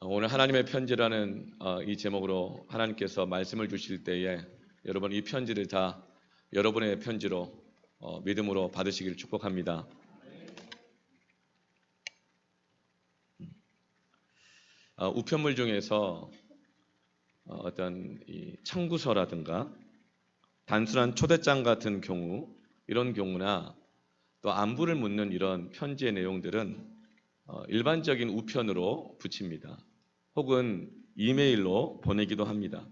오늘 하나님의 편지라는 이 제목으로 하나님께서 말씀을 주실 때에 여러분 이 편지를 다 여러분의 편지로 믿음으로 받으시길 축복합니다. 우편물 중에서 어떤 이 청구서라든가 단순한 초대장 같은 경우, 이런 경우나 또 안부를 묻는 이런 편지의 내용들은 일반적인 우편으로 붙입니다. 혹은 이메일로 보내기도 합니다.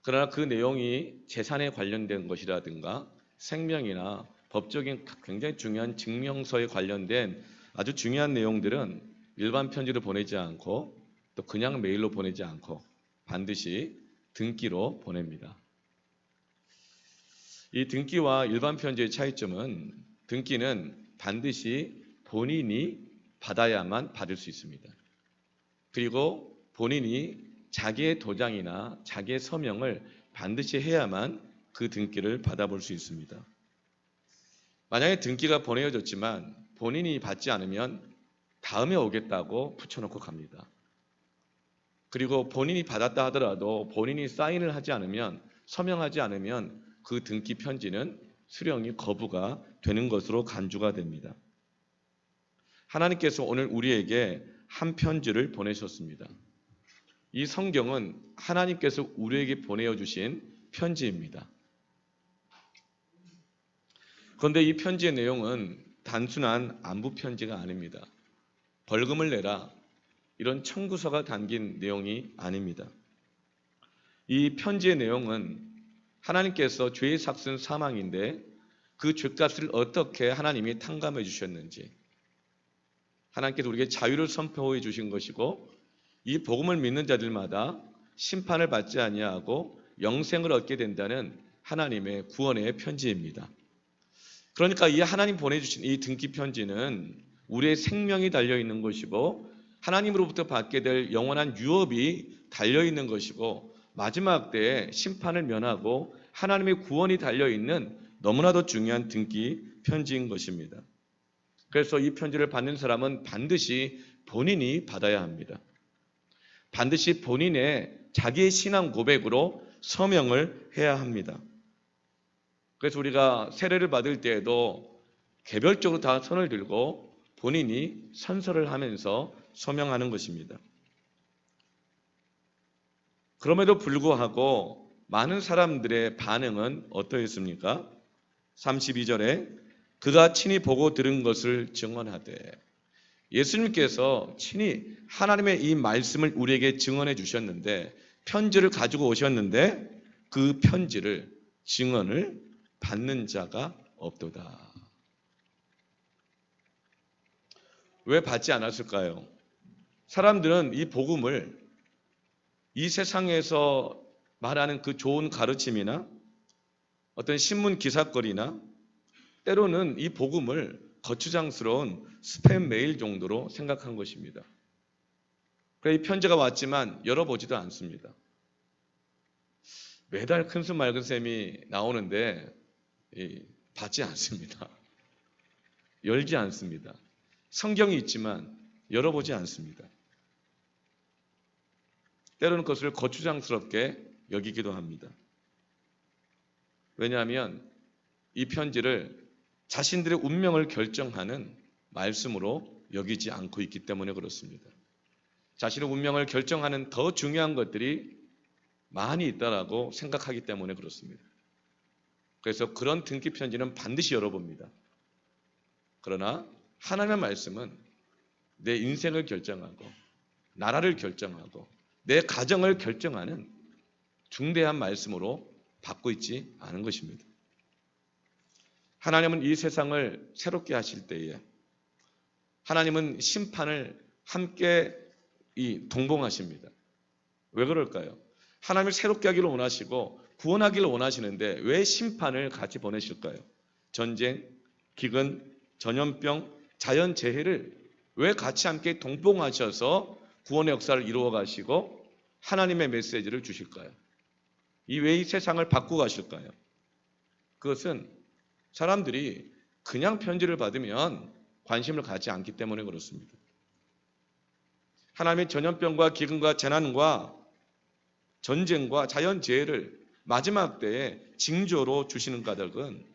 그러나 그 내용이 재산에 관련된 것이라든가 생명이나 법적인 굉장히 중요한 증명서에 관련된 아주 중요한 내용들은 일반 편지로 보내지 않고 또 그냥 메일로 보내지 않고 반드시 등기로 보냅니다. 이 등기와 일반 편지의 차이점은 등기는 반드시 본인이 받아야만 받을 수 있습니다. 그리고 본인이 자기의 도장이나 자기의 서명을 반드시 해야만 그 등기를 받아볼 수 있습니다. 만약에 등기가 보내어졌지만 본인이 받지 않으면 다음에 오겠다고 붙여놓고 갑니다. 그리고 본인이 받았다 하더라도 본인이 사인을 하지 않으면, 서명하지 않으면 그 등기 편지는 수령이 거부가 되는 것으로 간주가 됩니다. 하나님께서 오늘 우리에게 한 편지를 보내셨습니다. 이 성경은 하나님께서 우리에게 보내어 주신 편지입니다. 그런데 이 편지의 내용은 단순한 안부 편지가 아닙니다. 벌금을 내라, 이런 청구서가 담긴 내용이 아닙니다. 이 편지의 내용은 하나님께서 죄의 삭은 사망인데 그 죄값을 어떻게 하나님이 탕감해 주셨는지, 하나님께서 우리에게 자유를 선포해 주신 것이고, 이 복음을 믿는 자들마다 심판을 받지 아니하고 영생을 얻게 된다는 하나님의 구원의 편지입니다. 그러니까 이 하나님 보내주신 이 등기 편지는 우리의 생명이 달려있는 것이고 하나님으로부터 받게 될 영원한 유업이 달려있는 것이고, 마지막 때에 심판을 면하고 하나님의 구원이 달려있는 너무나도 중요한 등기 편지인 것입니다. 그래서 이 편지를 받는 사람은 반드시 본인이 받아야 합니다. 반드시 본인의 자기의 신앙 고백으로 서명을 해야 합니다. 그래서 우리가 세례를 받을 때에도 개별적으로 다 손을 들고 본인이 선서를 하면서 서명하는 것입니다. 그럼에도 불구하고 많은 사람들의 반응은 어떠했습니까? 32절에 그가 친히 보고 들은 것을 증언하되, 예수님께서 친히 하나님의 이 말씀을 우리에게 증언해 주셨는데, 편지를 가지고 오셨는데 그 편지를, 증언을 받는 자가 없도다. 왜 받지 않았을까요? 사람들은 이 복음을, 이 세상에서 말하는 그 좋은 가르침이나 어떤 신문 기사거리나 때로는 이 복음을 거추장스러운 스팸 메일 정도로 생각한 것입니다. 그래서 이 편지가 왔지만 열어보지도 않습니다. 매달 큰숨 맑은 셈이 나오는데 받지 않습니다. 열지 않습니다. 성경이 있지만 열어보지 않습니다. 때로는 그것을 거추장스럽게 여기기도 합니다. 왜냐하면 이 편지를 자신들의 운명을 결정하는 말씀으로 여기지 않고 있기 때문에 그렇습니다. 자신의 운명을 결정하는 더 중요한 것들이 많이 있다라고 생각하기 때문에 그렇습니다. 그래서 그런 등기 편지는 반드시 열어봅니다. 그러나 하나님의 말씀은 내 인생을 결정하고 나라를 결정하고 내 가정을 결정하는 중대한 말씀으로 받고 있지 않은 것입니다. 하나님은 이 세상을 새롭게 하실 때에 하나님은 심판을 함께 동봉하십니다. 왜 그럴까요? 하나님을 새롭게 하기를 원하시고 구원하기를 원하시는데 왜 심판을 같이 보내실까요? 전쟁, 기근, 전염병, 자연재해를 왜 같이 함께 동봉하셔서 구원의 역사를 이루어 가시고 하나님의 메시지를 주실까요? 왜 이 세상을 바꾸고 가실까요? 그것은 사람들이 그냥 편지를 받으면 관심을 갖지 않기 때문에 그렇습니다. 하나님의 전염병과 기근과 재난과 전쟁과 자연재해를 마지막 때에 징조로 주시는 까닭은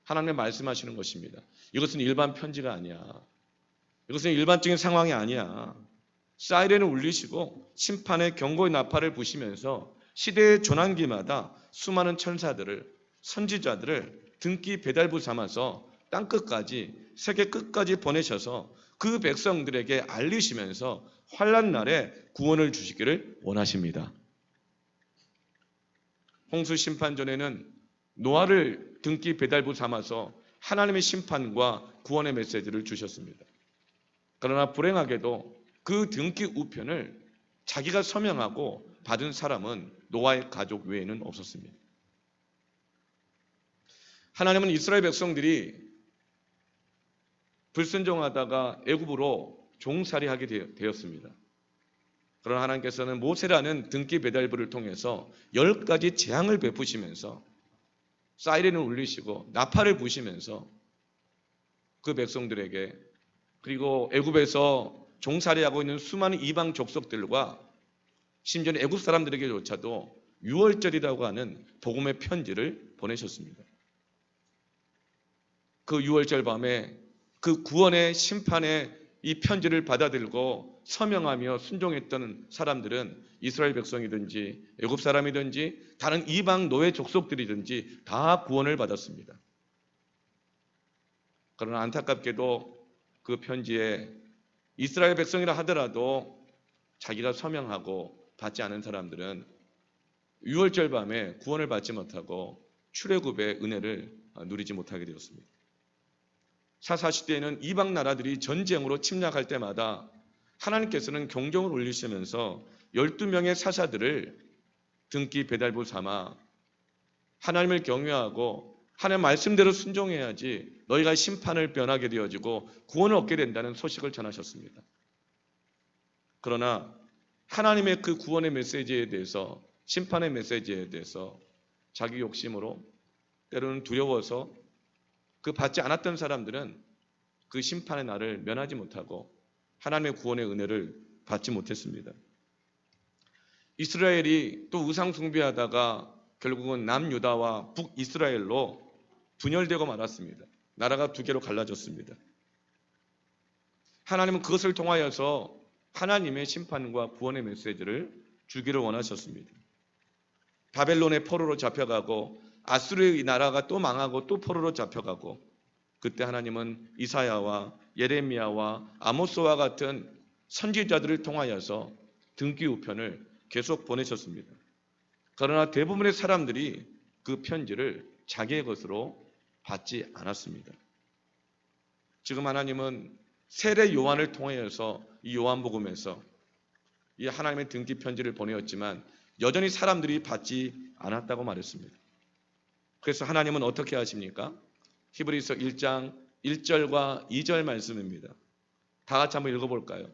하나님의 말씀하시는 것입니다. 이것은 일반 편지가 아니야. 이것은 일반적인 상황이 아니야. 사이렌을 울리시고 심판의 경고의 나팔을 부시면서 시대의 조난기마다 수많은 천사들을, 선지자들을 등기 배달부 삼아서 땅끝까지, 세계 끝까지 보내셔서 그 백성들에게 알리시면서 환난 날에 구원을 주시기를 원하십니다. 홍수 심판 전에는 노아를 등기 배달부 삼아서 하나님의 심판과 구원의 메시지를 주셨습니다. 그러나 불행하게도 그 등기 우편을 자기가 서명하고 받은 사람은 노아의 가족 외에는 없었습니다. 하나님은 이스라엘 백성들이 불순종하다가 애굽으로 종살이하게 되었습니다. 그러나 하나님께서는 모세라는 등기 배달부를 통해서 10가지 재앙을 베푸시면서 사이렌을 울리시고 나팔을 부시면서 그 백성들에게, 그리고 애굽에서 종살이하고 있는 수많은 이방 족속들과 심지어는 애굽 사람들에게조차도 유월절이라고 하는 복음의 편지를 보내셨습니다. 그 유월절 밤에 그 구원의 심판의 이 편지를 받아들고 서명하며 순종했던 사람들은 이스라엘 백성이든지 애굽 사람이든지 다른 이방 노예 족속들이든지 다 구원을 받았습니다. 그러나 안타깝게도 그 편지에 이스라엘 백성이라 하더라도 자기가 서명하고 받지 않은 사람들은 유월절 밤에 구원을 받지 못하고 출애굽의 은혜를 누리지 못하게 되었습니다. 사사시대에는 이방 나라들이 전쟁으로 침략할 때마다 하나님께서는 경종을 울리시면서 12명의 사사들을 등기 배달부 삼아 하나님을 경외하고 하나님의 말씀대로 순종해야지 너희가 심판을 면하게 되어지고 구원을 얻게 된다는 소식을 전하셨습니다. 그러나 하나님의 그 구원의 메시지에 대해서, 심판의 메시지에 대해서 자기 욕심으로, 때로는 두려워서 그 받지 않았던 사람들은 그 심판의 날을 면하지 못하고 하나님의 구원의 은혜를 받지 못했습니다. 이스라엘이 또 우상 숭배하다가 결국은 남유다와 북이스라엘로 분열되고 말았습니다. 나라가 두 개로 갈라졌습니다. 하나님은 그것을 통하여서 하나님의 심판과 구원의 메시지를 주기를 원하셨습니다. 바벨론의 포로로 잡혀가고 아수르의 나라가 또 망하고 또 포로로 잡혀가고, 그때 하나님은 이사야와 예레미야와 아모스와 같은 선지자들을 통하여서 등기 우편을 계속 보내셨습니다. 그러나 대부분의 사람들이 그 편지를 자기의 것으로 받지 않았습니다. 지금 하나님은 세례 요한을 통하여서 이 요한복음에서 이 하나님의 등기 편지를 보내었지만 여전히 사람들이 받지 않았다고 말했습니다. 그래서 하나님은 어떻게 하십니까? 히브리서 1장 1절과 2절 말씀입니다. 다 같이 한번 읽어볼까요?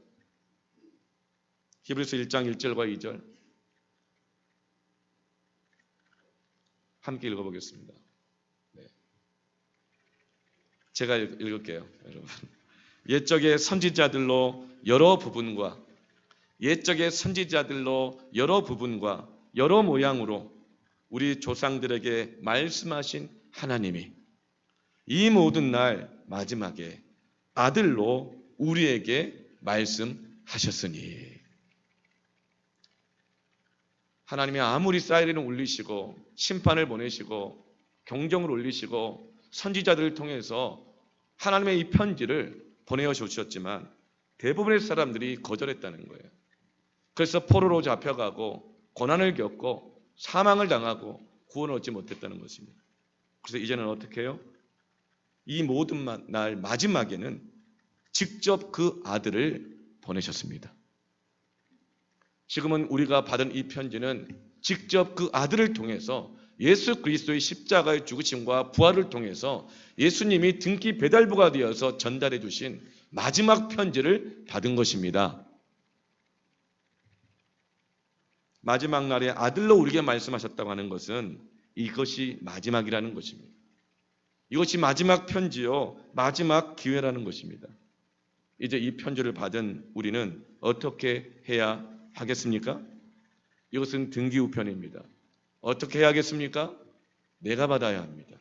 히브리서 1장 1절과 2절 함께 읽어보겠습니다. 네. 제가 읽을게요, 여러분. 옛적의 선지자들로 여러 부분과 여러 모양으로 우리 조상들에게 말씀하신 하나님이 이 모든 날 마지막에 아들로 우리에게 말씀하셨으니, 하나님이 아무리 사이렌을 울리시고 심판을 보내시고 경종을 울리시고 선지자들을 통해서 하나님의 이 편지를 보내어 주셨지만 대부분의 사람들이 거절했다는 거예요. 그래서 포로로 잡혀가고 고난을 겪고 사망을 당하고 구원을 얻지 못했다는 것입니다. 그래서 이제는 어떻게 해요? 이 모든 날 마지막에는 직접 그 아들을 보내셨습니다. 지금은 우리가 받은 이 편지는 직접 그 아들을 통해서 예수 그리스도의 십자가의 죽으심과 부활을 통해서 예수님이 등기 배달부가 되어서 전달해 주신 마지막 편지를 받은 것입니다. 마지막 날에 아들로 우리에게 말씀하셨다고 하는 것은 이것이 마지막이라는 것입니다. 이것이 마지막 편지요, 마지막 기회라는 것입니다. 이제 이 편지를 받은 우리는 어떻게 해야 하겠습니까? 이것은 등기우편입니다. 어떻게 해야겠습니까? 내가 받아야 합니다.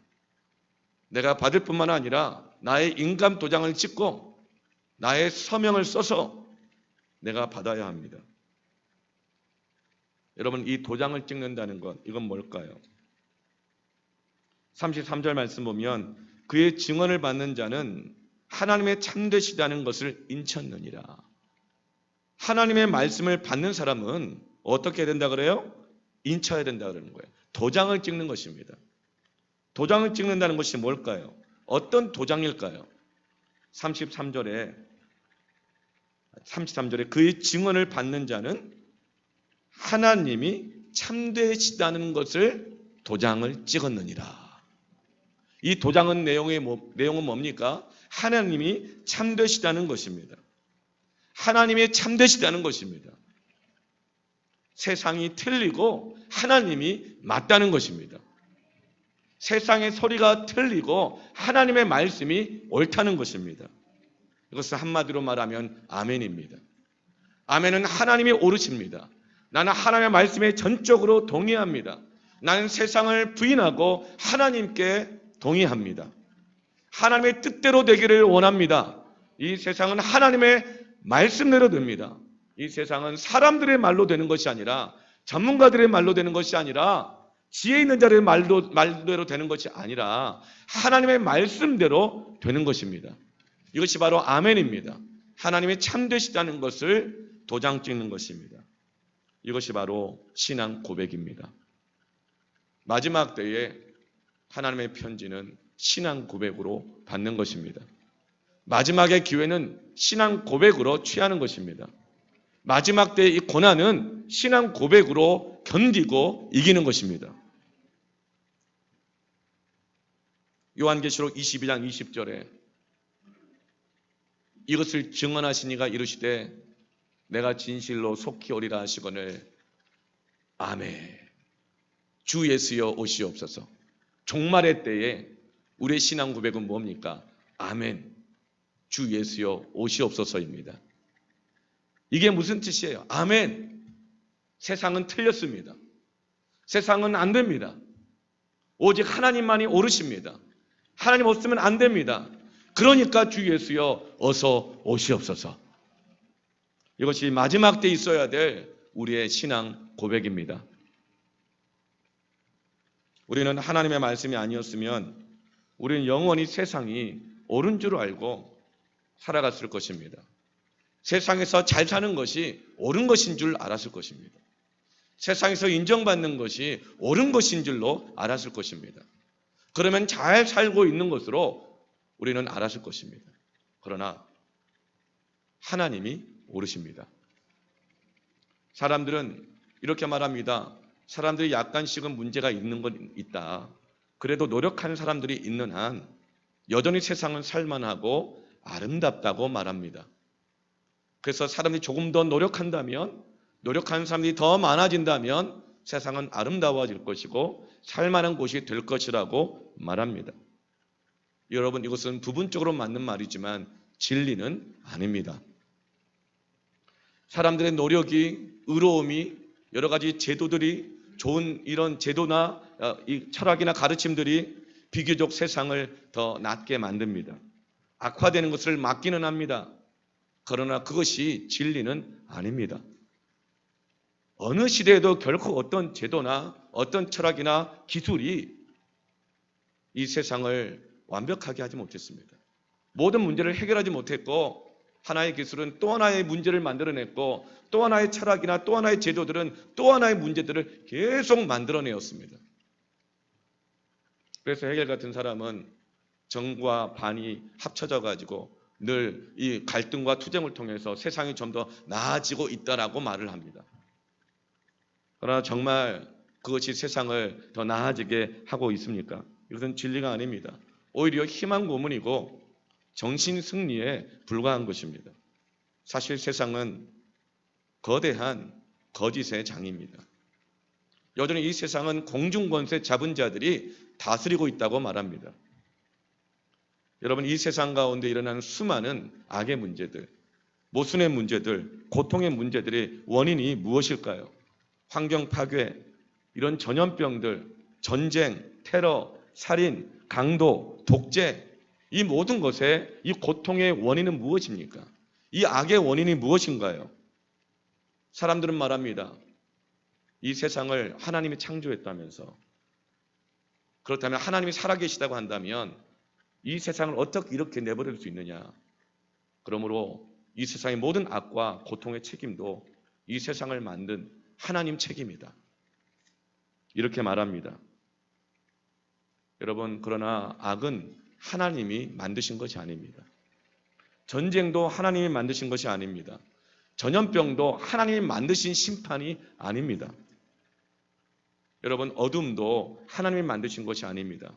내가 받을 뿐만 아니라 나의 인감 도장을 찍고 나의 서명을 써서 내가 받아야 합니다. 여러분, 이 도장을 찍는다는 것, 이건 뭘까요? 33절 말씀 보면 그의 증언을 받는 자는 하나님의 참되시다는 것을 인쳤느니라. 하나님의 말씀을 받는 사람은 어떻게 된다 그래요? 인쳐야 된다 그러는 거예요. 도장을 찍는 것입니다. 도장을 찍는다는 것이 뭘까요? 어떤 도장일까요? 33절에 그의 증언을 받는 자는 하나님이 참되시다는 것을 도장을 찍었느니라. 이 도장은 내용은 뭡니까? 하나님이 참되시다는 것입니다. 하나님이 참되시다는 것입니다. 세상이 틀리고 하나님이 맞다는 것입니다. 세상의 소리가 틀리고 하나님의 말씀이 옳다는 것입니다. 이것을 한마디로 말하면 아멘입니다. 아멘은 하나님이 옳으십니다. 나는 하나님의 말씀에 전적으로 동의합니다. 나는 세상을 부인하고 하나님께 동의합니다. 하나님의 뜻대로 되기를 원합니다. 이 세상은 하나님의 말씀대로 됩니다. 이 세상은 사람들의 말로 되는 것이 아니라, 전문가들의 말로 되는 것이 아니라, 지혜 있는 자의 말대로 되는 것이 아니라 하나님의 말씀대로 되는 것입니다. 이것이 바로 아멘입니다. 하나님이 참되시다는 것을 도장 찍는 것입니다. 이것이 바로 신앙 고백입니다. 마지막 때에 하나님의 편지는 신앙 고백으로 받는 것입니다. 마지막의 기회는 신앙 고백으로 취하는 것입니다. 마지막 때의 이 고난은 신앙 고백으로 견디고 이기는 것입니다. 요한계시록 22장 20절에 이것을 증언하시니가 이르시되 내가 진실로 속히 오리라 하시거늘 아멘. 주 예수여 오시옵소서. 종말의 때에 우리의 신앙 고백은 뭡니까? 아멘. 주 예수여 오시옵소서입니다. 이게 무슨 뜻이에요? 아멘. 세상은 틀렸습니다. 세상은 안 됩니다. 오직 하나님만이 옳으십니다. 하나님 없으면 안 됩니다. 그러니까 주 예수여 어서 오시옵소서. 이것이 마지막 때 있어야 될 우리의 신앙 고백입니다. 우리는 하나님의 말씀이 아니었으면 우리는 영원히 세상이 옳은 줄 알고 살아갔을 것입니다. 세상에서 잘 사는 것이 옳은 것인 줄 알았을 것입니다. 세상에서 인정받는 것이 옳은 것인 줄로 알았을 것입니다. 그러면 잘 살고 있는 것으로 우리는 알았을 것입니다. 그러나 하나님이 옳으십니다. 사람들은 이렇게 말합니다. 사람들이 약간씩은 문제가 있는 건 있다. 그래도 노력하는 사람들이 있는 한 여전히 세상은 살만하고 아름답다고 말합니다. 그래서 사람들이 조금 더 노력한다면, 노력하는 사람들이 더 많아진다면 세상은 아름다워질 것이고 살만한 곳이 될 것이라고 말합니다. 여러분, 이것은 부분적으로 맞는 말이지만 진리는 아닙니다. 사람들의 노력이, 의로움이, 여러 가지 제도들이, 좋은 이런 제도나 이 철학이나 가르침들이 비교적 세상을 더 낫게 만듭니다. 악화되는 것을 막기는 합니다. 그러나 그것이 진리는 아닙니다. 어느 시대에도 결코 어떤 제도나 어떤 철학이나 기술이 이 세상을 완벽하게 하지 못했습니다. 모든 문제를 해결하지 못했고, 하나의 기술은 또 하나의 문제를 만들어냈고, 또 하나의 철학이나 또 하나의 제도들은 또 하나의 문제들을 계속 만들어내었습니다. 그래서 헤겔 같은 사람은 정과 반이 합쳐져 가지고 늘 이 갈등과 투쟁을 통해서 세상이 좀 더 나아지고 있다라고 말을 합니다. 그러나 정말 그것이 세상을 더 나아지게 하고 있습니까? 이것은 진리가 아닙니다. 오히려 희망 고문이고 정신 승리에 불과한 것입니다. 사실 세상은 거대한 거짓의 장입니다. 여전히 이 세상은 공중권세 잡은 자들이 다스리고 있다고 말합니다. 여러분, 이 세상 가운데 일어나는 수많은 악의 문제들, 모순의 문제들, 고통의 문제들의 원인이 무엇일까요? 환경 파괴, 이런 전염병들, 전쟁, 테러, 살인, 강도, 독재, 이 모든 것에 이 고통의 원인은 무엇입니까? 이 악의 원인이 무엇인가요? 사람들은 말합니다. 이 세상을 하나님이 창조했다면서, 그렇다면 하나님이 살아계시다고 한다면 이 세상을 어떻게 이렇게 내버릴 수 있느냐? 그러므로 이 세상의 모든 악과 고통의 책임도 이 세상을 만든 하나님 책임이다. 이렇게 말합니다. 여러분, 그러나 악은 하나님이 만드신 것이 아닙니다. 전쟁도 하나님이 만드신 것이 아닙니다. 전염병도 하나님이 만드신 심판이 아닙니다. 여러분, 어둠도 하나님이 만드신 것이 아닙니다.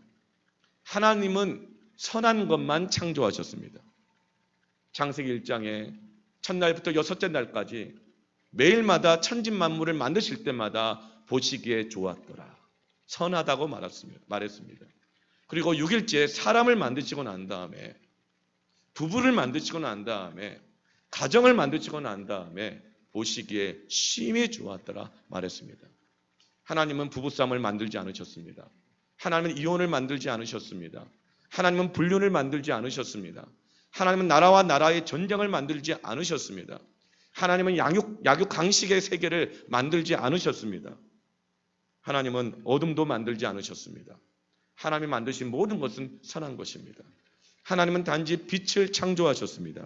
하나님은 선한 것만 창조하셨습니다. 창세기 1장에 첫날부터 여섯째 날까지 매일마다 천진만물을 만드실 때마다 보시기에 좋았더라. 선하다고 말했습니다. 그리고 6일째 사람을 만드시고 난 다음에, 부부를 만드시고 난 다음에, 가정을 만드시고 난 다음에 보시기에 심히 좋았더라 말했습니다. 하나님은 부부싸움을 만들지 않으셨습니다. 하나님은 이혼을 만들지 않으셨습니다. 하나님은 불륜을 만들지 않으셨습니다. 하나님은 나라와 나라의 전쟁을 만들지 않으셨습니다. 하나님은 약육 강식의 세계를 만들지 않으셨습니다. 하나님은 어둠도 만들지 않으셨습니다. 하나님이 만드신 모든 것은 선한 것입니다. 하나님은 단지 빛을 창조하셨습니다.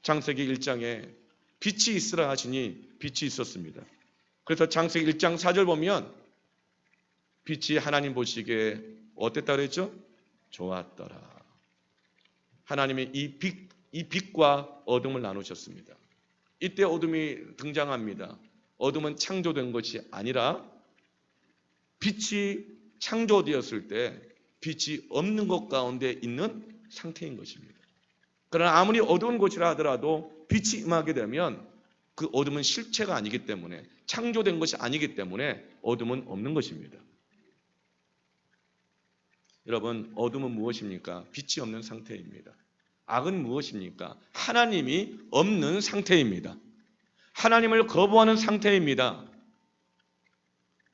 창세기 1장에 빛이 있으라 하시니 빛이 있었습니다. 그래서 창세기 1장 4절 보면 빛이 하나님 보시기에 어땠다 그랬죠? 좋았더라. 하나님이 이 빛과 어둠을 나누셨습니다. 이때 어둠이 등장합니다. 어둠은 창조된 것이 아니라 빛이 창조되었을 때 빛이 없는 것 가운데 있는 상태인 것입니다. 그러나 아무리 어두운 곳이라 하더라도 빛이 임하게 되면 그 어둠은 실체가 아니기 때문에, 창조된 것이 아니기 때문에 어둠은 없는 것입니다. 여러분, 어둠은 무엇입니까? 빛이 없는 상태입니다. 악은 무엇입니까? 하나님이 없는 상태입니다. 하나님을 거부하는 상태입니다.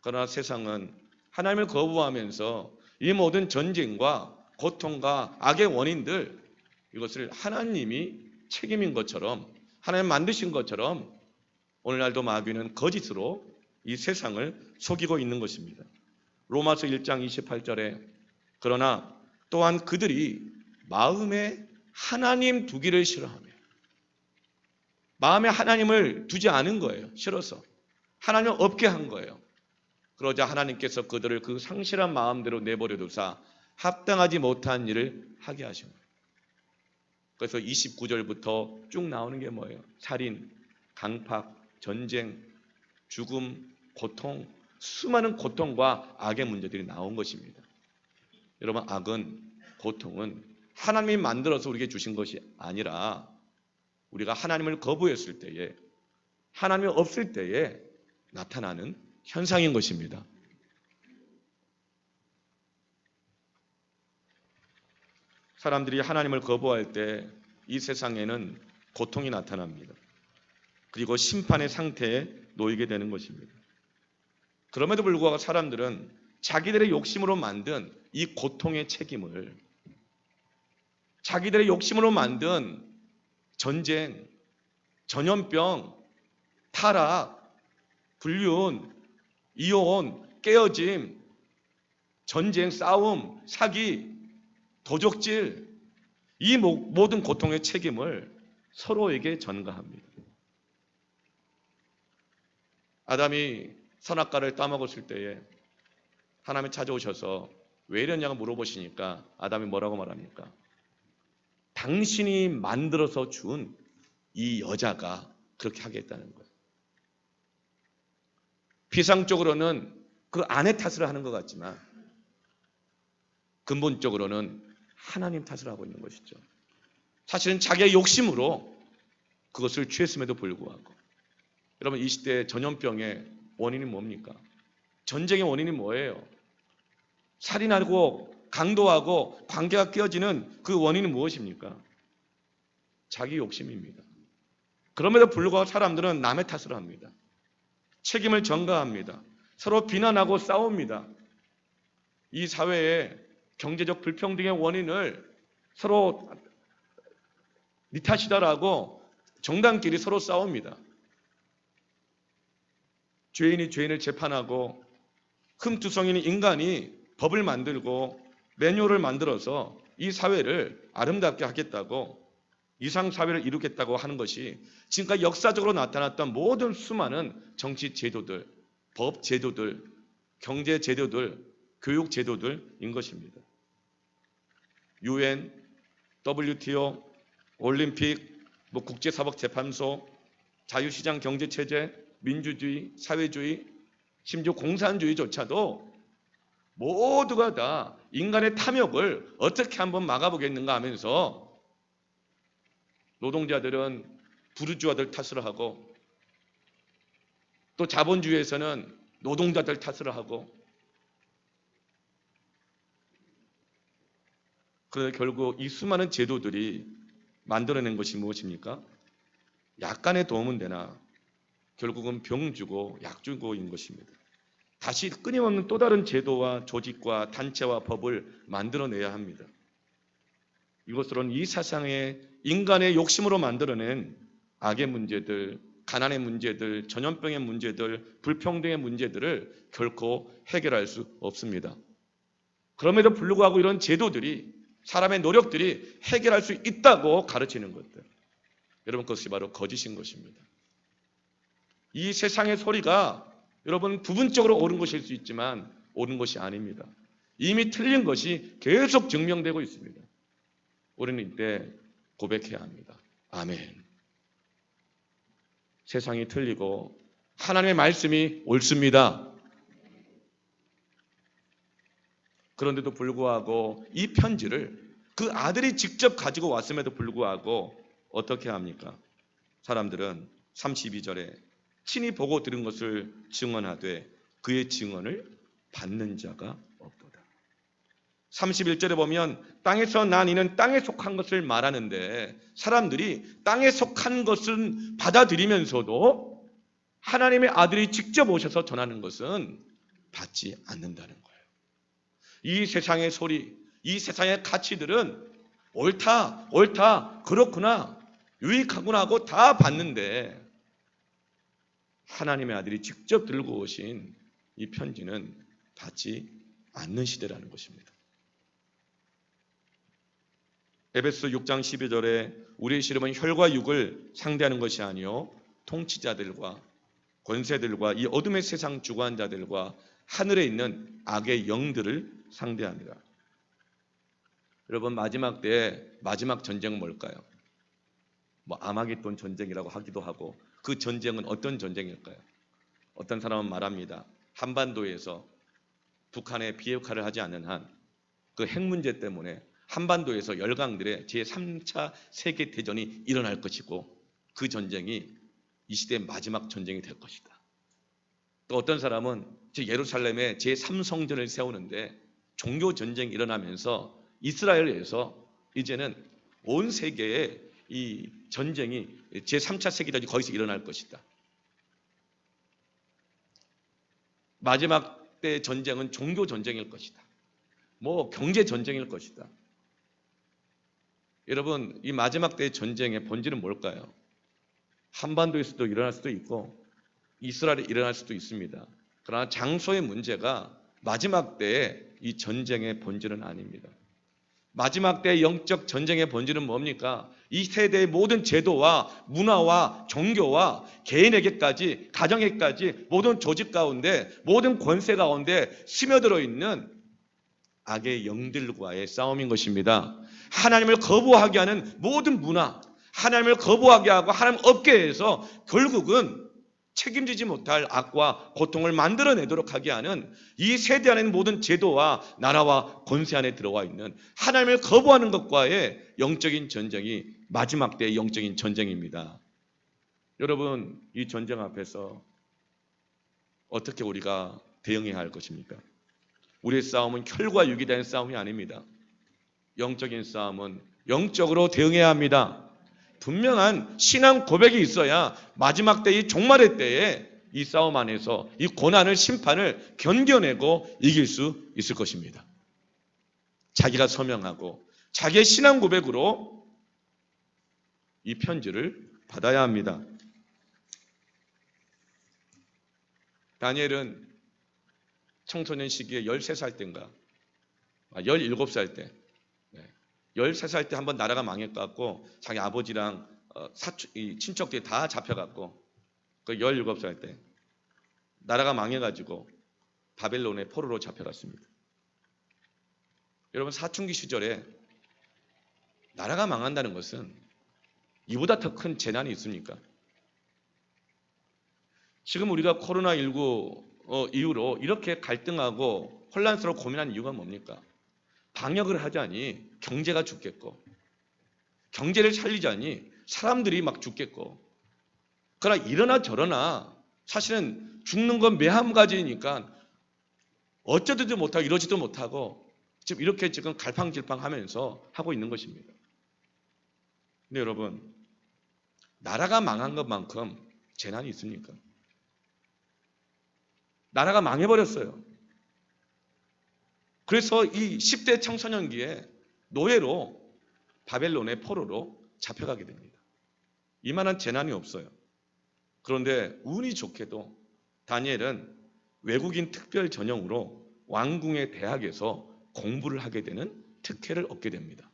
그러나 세상은 하나님을 거부하면서 이 모든 전쟁과 고통과 악의 원인들, 이것을 하나님이 책임인 것처럼, 하나님 만드신 것처럼 오늘날도 마귀는 거짓으로 이 세상을 속이고 있는 것입니다. 로마서 1장 28절에 그러나 또한 그들이 마음에 하나님 두기를 싫어하며, 마음에 하나님을 두지 않은 거예요. 싫어서 하나님을 없게 한 거예요. 그러자 하나님께서 그들을 그 상실한 마음대로 내버려 두사 합당하지 못한 일을 하게 하신 거예요. 그래서 29절부터 쭉 나오는 게 뭐예요? 살인, 강팍, 전쟁, 죽음, 고통, 수많은 고통과 악의 문제들이 나온 것입니다. 여러분, 악은, 고통은 하나님이 만들어서 우리에게 주신 것이 아니라 우리가 하나님을 거부했을 때에, 하나님이 없을 때에 나타나는 현상인 것입니다. 사람들이 하나님을 거부할 때 이 세상에는 고통이 나타납니다. 그리고 심판의 상태에 놓이게 되는 것입니다. 그럼에도 불구하고 사람들은 자기들의 욕심으로 만든 이 고통의 책임을, 자기들의 욕심으로 만든 전쟁, 전염병, 타락, 불륜, 이혼, 깨어짐, 전쟁, 싸움, 사기, 도적질, 이 모든 고통의 책임을 서로에게 전가합니다. 아담이 선악과를 따먹었을 때에 하나님이 찾아오셔서 왜 이러냐고 물어보시니까 아담이 뭐라고 말합니까? 당신이 만들어서 준 이 여자가 그렇게 하겠다는 거예요. 피상적으로는 그 아내 탓을 하는 것 같지만 근본적으로는 하나님 탓을 하고 있는 것이죠. 사실은 자기의 욕심으로 그것을 취했음에도 불구하고, 여러분, 이 시대의 전염병의 원인이 뭡니까? 전쟁의 원인이 뭐예요? 살인하고 강도하고 관계가 깨어지는 그 원인은 무엇입니까? 자기 욕심입니다. 그럼에도 불구하고 사람들은 남의 탓을 합니다. 책임을 전가합니다. 서로 비난하고 싸웁니다. 이 사회의 경제적 불평등의 원인을 서로 네 탓이다라고 정당끼리 서로 싸웁니다. 죄인이 죄인을 재판하고 흠투성이인 인간이 법을 만들고 매뉴얼을 만들어서 이 사회를 아름답게 하겠다고 이상사회를 이루겠다고 하는 것이 지금까지 역사적으로 나타났던 모든 수많은 정치 제도들, 법 제도들, 경제 제도들, 교육 제도들인 것입니다. UN, WTO, 올림픽, 국제사법재판소, 자유시장 경제체제, 민주주의, 사회주의, 심지어 공산주의조차도 모두가 다 인간의 탐욕을 어떻게 한번 막아보겠는가 하면서 노동자들은 부르주아들 탓을 하고 또 자본주의에서는 노동자들 탓을 하고 그런데 결국 이 수많은 제도들이 만들어낸 것이 무엇입니까? 약간의 도움은 되나 결국은 병 주고 약 주고인 것입니다. 다시 끊임없는 또 다른 제도와 조직과 단체와 법을 만들어내야 합니다. 이것으로는 이 세상에 인간의 욕심으로 만들어낸 악의 문제들, 가난의 문제들, 전염병의 문제들, 불평등의 문제들을 결코 해결할 수 없습니다. 그럼에도 불구하고 이런 제도들이 사람의 노력들이 해결할 수 있다고 가르치는 것들. 여러분 그것이 바로 거짓인 것입니다. 이 세상의 소리가 여러분 부분적으로 옳은 것일 수 있지만 옳은 것이 아닙니다. 이미 틀린 것이 계속 증명되고 있습니다. 우리는 이때 고백해야 합니다. 아멘. 세상이 틀리고 하나님의 말씀이 옳습니다. 그런데도 불구하고 이 편지를 그 아들이 직접 가지고 왔음에도 불구하고 어떻게 합니까? 사람들은 32절에 친히 보고 들은 것을 증언하되 그의 증언을 받는 자가 없도다. 31절에 보면 땅에서 난 이는 땅에 속한 것을 말하는데 사람들이 땅에 속한 것은 받아들이면서도 하나님의 아들이 직접 오셔서 전하는 것은 받지 않는다는 거예요. 이 세상의 소리, 이 세상의 가치들은 옳다, 옳다, 그렇구나, 유익하구나 하고 다 받는데 하나님의 아들이 직접 들고 오신 이 편지는 받지 않는 시대라는 것입니다. 에베소 6장 12절에 우리의 시름은 혈과 육을 상대하는 것이 아니요 통치자들과 권세들과 이 어둠의 세상 주관자들과 하늘에 있는 악의 영들을 상대합니다. 여러분 마지막 때의 마지막 전쟁은 뭘까요? 아마겟돈 전쟁이라고 하기도 하고 그 전쟁은 어떤 전쟁일까요? 어떤 사람은 말합니다. 한반도에서 북한에 비핵화를 하지 않는 한 그 핵 문제 때문에 한반도에서 열강들의 제3차 세계대전이 일어날 것이고 그 전쟁이 이 시대의 마지막 전쟁이 될 것이다. 또 어떤 사람은 예루살렘에 제3성전을 세우는데 종교 전쟁이 일어나면서 이스라엘에서 이제는 온 세계에 이 전쟁이 제3차 세계대전이 거기서 일어날 것이다. 마지막 때 전쟁은 종교 전쟁일 것이다. 경제 전쟁일 것이다. 여러분 이 마지막 때의 전쟁의 본질은 뭘까요? 한반도에서도 일어날 수도 있고 이스라엘에 일어날 수도 있습니다. 그러나 장소의 문제가 마지막 때의 이 전쟁의 본질은 아닙니다. 마지막 때의 영적 전쟁의 본질은 뭡니까? 이 세대의 모든 제도와 문화와 종교와 개인에게까지 가정에까지 모든 조직 가운데 모든 권세 가운데 스며들어 있는 악의 영들과의 싸움인 것입니다. 하나님을 거부하게 하는 모든 문화, 하나님을 거부하게 하고 하나님 없게 해서 결국은 책임지지 못할 악과 고통을 만들어내도록 하게 하는 이 세대 안에 있는 모든 제도와 나라와 권세 안에 들어와 있는 하나님을 거부하는 것과의 영적인 전쟁이 마지막 때의 영적인 전쟁입니다. 여러분 이 전쟁 앞에서 어떻게 우리가 대응해야 할 것입니까? 우리의 싸움은 혈과 육이 된 싸움이 아닙니다. 영적인 싸움은 영적으로 대응해야 합니다. 분명한 신앙 고백이 있어야 마지막 때, 이 종말의 때에 이 싸움 안에서 이 고난을, 심판을 견뎌내고 이길 수 있을 것입니다. 자기가 서명하고 자기의 신앙 고백으로 이 편지를 받아야 합니다. 다니엘은 청소년 시기에 13살 때인가 17살 때 13살 때 한번 나라가 망해갖고 자기 아버지랑 친척들이 다 잡혀갖고 그 17살 때 나라가 망해가지고 바벨론의 포로로 잡혀갔습니다. 여러분, 사춘기 시절에 나라가 망한다는 것은 이보다 더 큰 재난이 있습니까? 지금 우리가 코로나19 이후로 이렇게 갈등하고 혼란스럽고 고민하는 이유가 뭡니까? 방역을 하자니 경제가 죽겠고, 경제를 살리자니 사람들이 막 죽겠고, 그러나 이러나 저러나 사실은 죽는 건 매한 가지니까 어쩌지도 못하고 이러지도 못하고 지금 이렇게 갈팡질팡하면서 하고 있는 것입니다. 근데 여러분, 나라가 망한 것만큼 재난이 있습니까? 나라가 망해버렸어요. 그래서 이 10대 청소년기에 노예로 바벨론의 포로로 잡혀가게 됩니다. 이만한 재난이 없어요. 그런데 운이 좋게도 다니엘은 외국인 특별 전형으로 왕궁의 대학에서 공부를 하게 되는 특혜를 얻게 됩니다.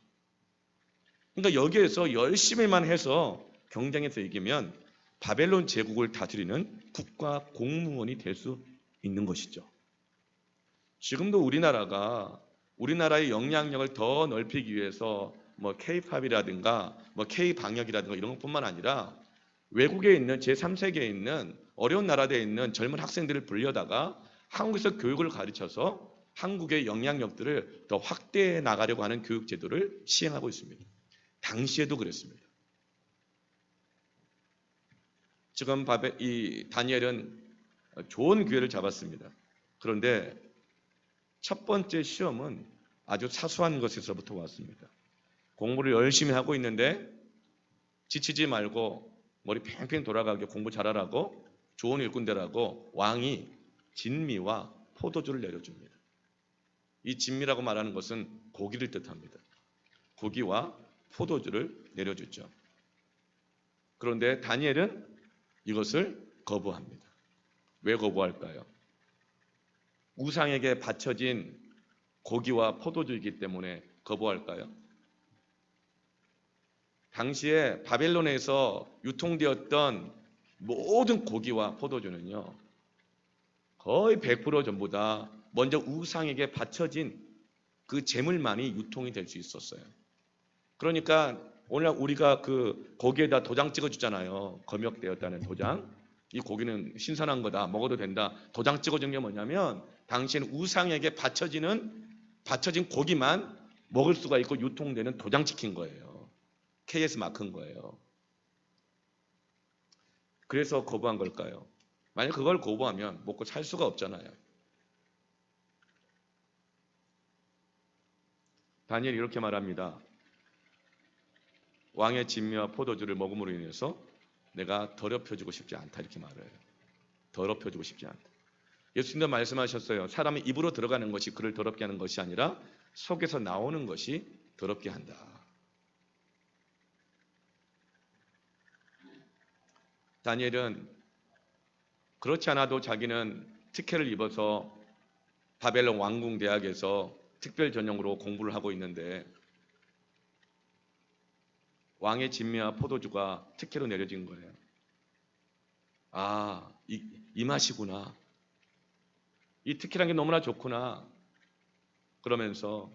그러니까 여기에서 열심히만 해서 경쟁에서 이기면 바벨론 제국을 다스리는 국가 공무원이 될 수 있는 것이죠. 지금도 우리나라의 영향력을 더 넓히기 위해서 K-팝이라든가 K-방역이라든가 이런 것뿐만 아니라 외국에 있는 제3세계에 있는 어려운 나라에 있는 젊은 학생들을 불려다가 한국에서 교육을 가르쳐서 한국의 영향력들을 더 확대해 나가려고 하는 교육 제도를 시행하고 있습니다. 당시에도 그랬습니다. 지금 이 다니엘은 좋은 기회를 잡았습니다. 그런데 첫 번째 시험은 아주 사소한 것에서부터 왔습니다. 공부를 열심히 하고 있는데 지치지 말고 머리 팽팽 돌아가게 공부 잘하라고 좋은 일꾼 되라고 왕이 진미와 포도주를 내려줍니다. 이 진미라고 말하는 것은 고기를 뜻합니다. 고기와 포도주를 내려주죠. 그런데 다니엘은 이것을 거부합니다. 왜 거부할까요? 우상에게 바쳐진 고기와 포도주이기 때문에 거부할까요? 당시에 바벨론에서 유통되었던 모든 고기와 포도주는요, 거의 100% 전부 다 먼저 우상에게 바쳐진 그 제물만이 유통이 될 수 있었어요. 그러니까 오늘 우리가 그 고기에다 도장 찍어주잖아요. 검역되었다는 도장. 이 고기는 신선한 거다, 먹어도 된다. 도장 찍어준 게 뭐냐면 당시에는 우상에게 바쳐진 고기만 먹을 수가 있고 유통되는 도장 찍힌 거예요. KS 마크인 거예요. 그래서 거부한 걸까요? 만약 그걸 거부하면 먹고 살 수가 없잖아요. 다니엘이 이렇게 말합니다. 왕의 진미와 포도주를 먹음으로 인해서 내가 더럽혀지고 싶지 않다, 이렇게 말해요. 더럽혀지고 싶지 않다. 예수님도 말씀하셨어요. 사람이 입으로 들어가는 것이 그를 더럽게 하는 것이 아니라 속에서 나오는 것이 더럽게 한다. 다니엘은 그렇지 않아도 자기는 특혜를 입어서 바벨론 왕궁 대학에서 특별 전형으로 공부를 하고 있는데 왕의 진미와 포도주가 특혜로 내려진 거예요. 아, 이 맛이구나. 이 특혜란 게 너무나 좋구나. 그러면서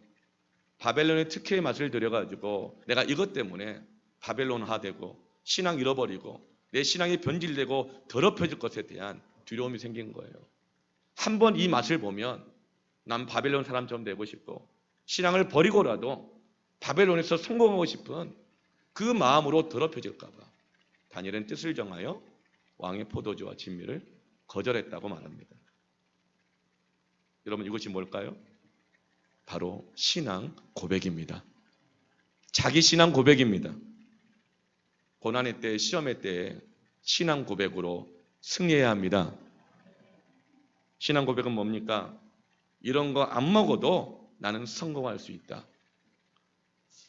바벨론의 특혜의 맛을 들여가지고 내가 이것 때문에 바벨론화되고 신앙 잃어버리고 내 신앙이 변질되고 더럽혀질 것에 대한 두려움이 생긴 거예요. 한번 이 맛을 보면 난 바벨론 사람처럼 되고 싶고 신앙을 버리고라도 바벨론에서 성공하고 싶은 그 마음으로 더럽혀질까 봐 다니엘은 뜻을 정하여 왕의 포도주와 진미를 거절했다고 말합니다. 여러분 이것이 뭘까요? 바로 신앙 고백입니다. 자기 신앙 고백입니다. 고난의 때, 시험의 때에 신앙 고백으로 승리해야 합니다. 신앙 고백은 뭡니까? 이런 거 안 먹어도 나는 성공할 수 있다.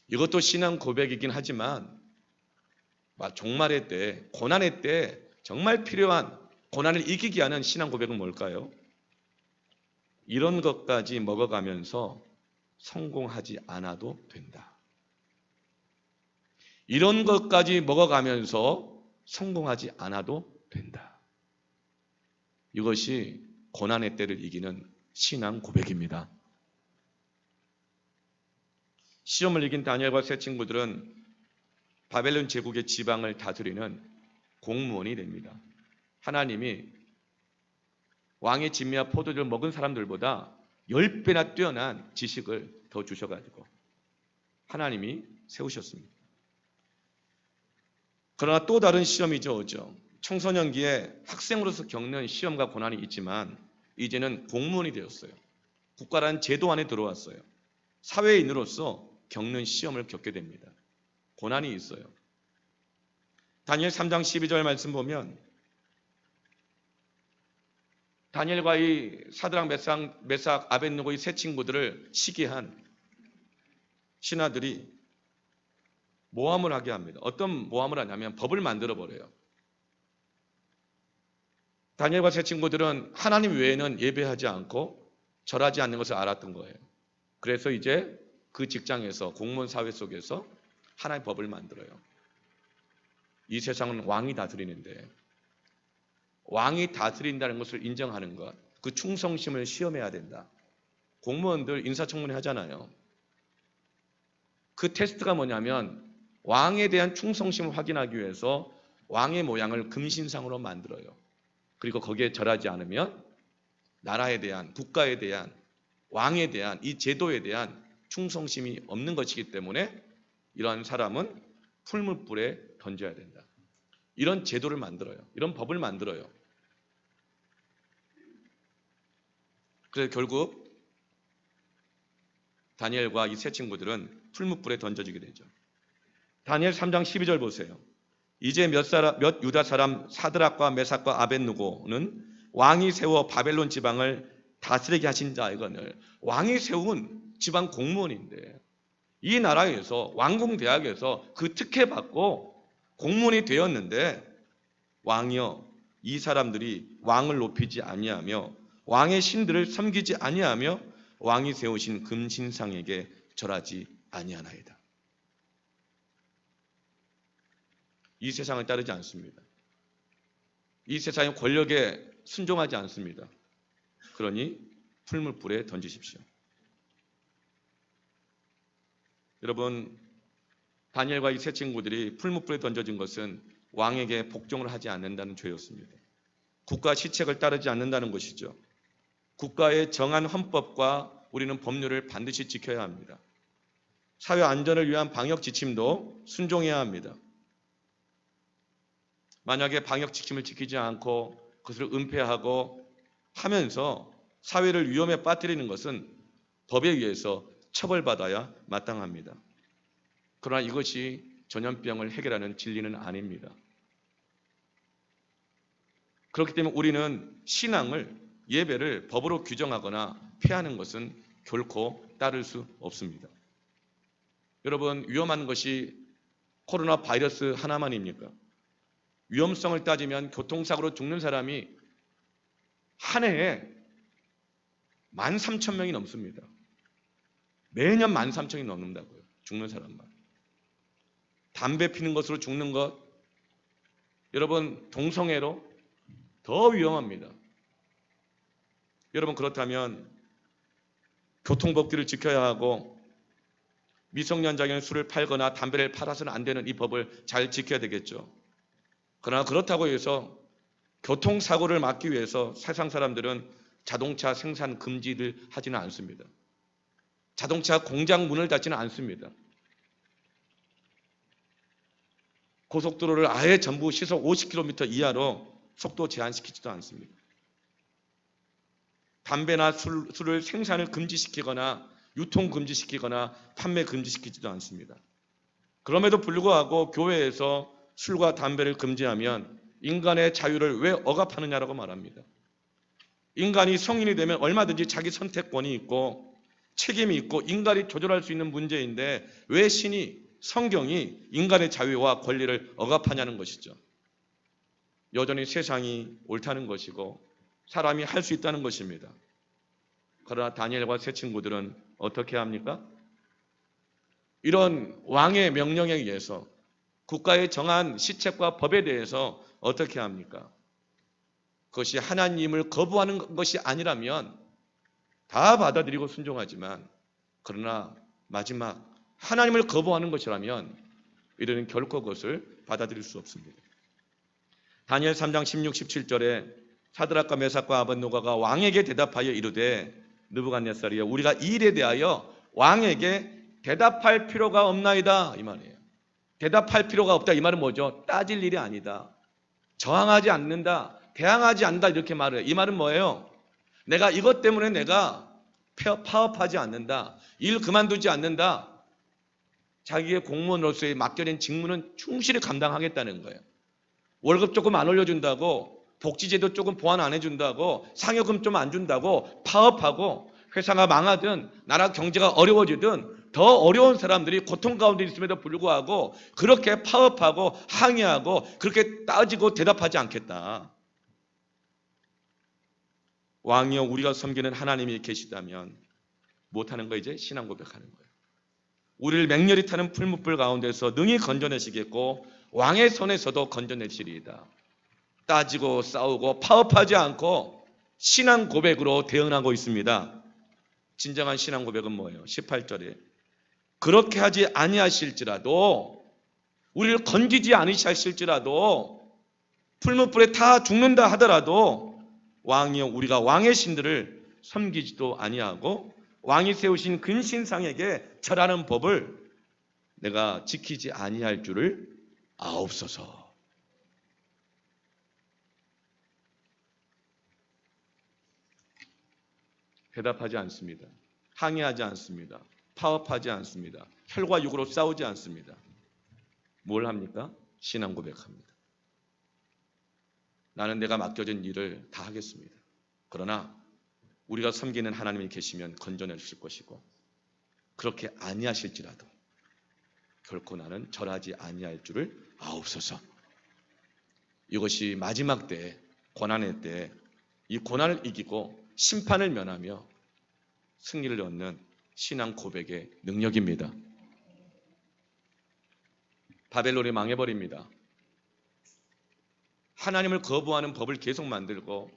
이것도 신앙 고백이긴 하지만 종말의 때, 고난의 때 정말 필요한 고난을 이기게 하는 신앙 고백은 뭘까요? 이런 것까지 먹어가면서 성공하지 않아도 된다. 이런 것까지 먹어가면서 성공하지 않아도 된다. 이것이 고난의 때를 이기는 신앙 고백입니다. 시험을 이긴 다니엘과 세 친구들은 바벨론 제국의 지방을 다스리는 공무원이 됩니다. 하나님이 왕의 진미와 포도주를 먹은 사람들보다 10배나 뛰어난 지식을 더 주셔가지고 하나님이 세우셨습니다. 그러나 또 다른 시험이죠. 오죠. 청소년기에 학생으로서 겪는 시험과 고난이 있지만 이제는 공무원이 되었어요. 국가라는 제도 안에 들어왔어요. 사회인으로서 겪는 시험을 겪게 됩니다. 고난이 있어요. 다니엘 3장 12절 말씀 보면 다니엘과 이 사드락 메삭 아벳느고 이 세 친구들을 시기한 신하들이 모함을 하게 합니다. 어떤 모함을 하냐면 법을 만들어 버려요. 다니엘과 세 친구들은 하나님 외에는 예배하지 않고 절하지 않는 것을 알았던 거예요. 그래서 이제 그 직장에서 공무원 사회 속에서 하나의 법을 만들어요. 이 세상은 왕이 다스리는데 왕이 다스린다는 것을 인정하는 것, 그 충성심을 시험해야 된다. 공무원들 인사청문회 하잖아요. 그 테스트가 뭐냐면 왕에 대한 충성심을 확인하기 위해서 왕의 모양을 금신상으로 만들어요. 그리고 거기에 절하지 않으면 나라에 대한, 국가에 대한, 왕에 대한, 이 제도에 대한 충성심이 없는 것이기 때문에 이러한 사람은 풀무불에 던져야 된다. 이런 제도를 만들어요. 이런 법을 만들어요. 그래서 결국 다니엘과 이 세 친구들은 풀무불에 던져지게 되죠. 다니엘 3장 12절 보세요. 이제 몇 유다 사람 사드락과 메삭과 아벳느고는 왕이 세워 바벨론 지방을 다스리게 하신 자이거늘. 왕이 세운 지방 공무원인데 이 나라에서 왕궁대학에서 그 특혜 받고 공무원이 되었는데 왕이여 이 사람들이 왕을 높이지 아니하며 왕의 신들을 섬기지 아니하며 왕이 세우신 금신상에게 절하지 아니하나이다. 이 세상을 따르지 않습니다. 이 세상의 권력에 순종하지 않습니다. 그러니 풀무불에 던지십시오. 여러분, 다니엘과 이 세 친구들이 풀무불에 던져진 것은 왕에게 복종을 하지 않는다는 죄였습니다. 국가 시책을 따르지 않는다는 것이죠. 국가의 정한 헌법과 우리는 법률을 반드시 지켜야 합니다. 사회 안전을 위한 방역 지침도 순종해야 합니다. 만약에 방역 지침을 지키지 않고 그것을 은폐하고 하면서 사회를 위험에 빠뜨리는 것은 법에 의해서 처벌받아야 마땅합니다. 그러나 이것이 전염병을 해결하는 진리는 아닙니다. 그렇기 때문에 우리는 신앙을, 예배를 법으로 규정하거나 폐하는 것은 결코 따를 수 없습니다. 여러분, 위험한 것이 코로나 바이러스 하나만입니까? 위험성을 따지면 교통사고로 죽는 사람이 한 해에 13,000명이 넘습니다. 매년 13,000명이 넘는다고요. 죽는 사람만. 담배 피는 것으로 죽는 것, 여러분 동성애로 더 위험합니다. 여러분 그렇다면 교통법규를 지켜야 하고 미성년자에게는 술을 팔거나 담배를 팔아서는 안 되는 이 법을 잘 지켜야 되겠죠. 그러나 그렇다고 해서 교통사고를 막기 위해서 세상 사람들은 자동차 생산 금지를 하지는 않습니다. 자동차 공장 문을 닫지는 않습니다. 고속도로를 아예 전부 시속 50km 이하로 속도 제한시키지도 않습니다. 담배나 술을 생산을 금지시키거나 유통 금지시키거나 판매 금지시키지도 않습니다. 그럼에도 불구하고 교회에서 술과 담배를 금지하면 인간의 자유를 왜 억압하느냐라고 말합니다. 인간이 성인이 되면 얼마든지 자기 선택권이 있고 책임이 있고 인간이 조절할 수 있는 문제인데 왜 성경이 인간의 자유와 권리를 억압하냐는 것이죠. 여전히 세상이 옳다는 것이고 사람이 할 수 있다는 것입니다. 그러나 다니엘과 세 친구들은 어떻게 합니까? 이런 왕의 명령에 의해서 국가의 정한 시책과 법에 대해서 어떻게 합니까? 그것이 하나님을 거부하는 것이 아니라면 다 받아들이고 순종하지만 그러나 마지막 하나님을 거부하는 것이라면 이들은 결코 그것을 받아들일 수 없습니다. 다니엘 3장 16, 17절에 사드락과 메삭과 아벳노가가 왕에게 대답하여 이르되 느부갓네살이여 우리가 이 일에 대하여 왕에게 대답할 필요가 없나이다 이 말이에요. 대답할 필요가 없다 이 말은 뭐죠? 따질 일이 아니다. 저항하지 않는다. 대항하지 않는다 이렇게 말해요. 이 말은 뭐예요? 내가 이것 때문에 내가 파업하지 않는다. 일 그만두지 않는다. 자기의 공무원으로서의 맡겨진 직무는 충실히 감당하겠다는 거예요. 월급 조금 안 올려준다고 복지제도 조금 보완 안 해준다고 상여금 좀 안 준다고 파업하고 회사가 망하든 나라 경제가 어려워지든 더 어려운 사람들이 고통 가운데 있음에도 불구하고 그렇게 파업하고 항의하고 그렇게 따지고 대답하지 않겠다. 왕이여 우리가 섬기는 하나님이 계시다면 못하는 거 이제 신앙 고백하는 거예요. 우리를 맹렬히 타는 풀무불 가운데서 능히 건져내시겠고 왕의 손에서도 건져내시리이다. 따지고 싸우고 파업하지 않고 신앙 고백으로 대응하고 있습니다. 진정한 신앙 고백은 뭐예요? 18절에 그렇게 하지 아니하실지라도 우리를 건지지 않으실지라도 풀무불에 다 죽는다 하더라도 왕이여 우리가 왕의 신들을 섬기지도 아니하고 왕이 세우신 근신상에게 절하는 법을 내가 지키지 아니할 줄을 아옵소서. 대답하지 않습니다. 항의하지 않습니다. 파업하지 않습니다. 혈과 육으로 싸우지 않습니다. 뭘 합니까? 신앙 고백합니다. 나는 내가 맡겨진 일을 다 하겠습니다. 그러나 우리가 섬기는 하나님이 계시면 건져내 주실 것이고 그렇게 아니하실지라도 결코 나는 절하지 아니할 줄을 아옵소서. 이것이 마지막 때 고난의 때 이 고난을 이기고 심판을 면하며 승리를 얻는 신앙 고백의 능력입니다. 바벨론이 망해버립니다. 하나님을 거부하는 법을 계속 만들고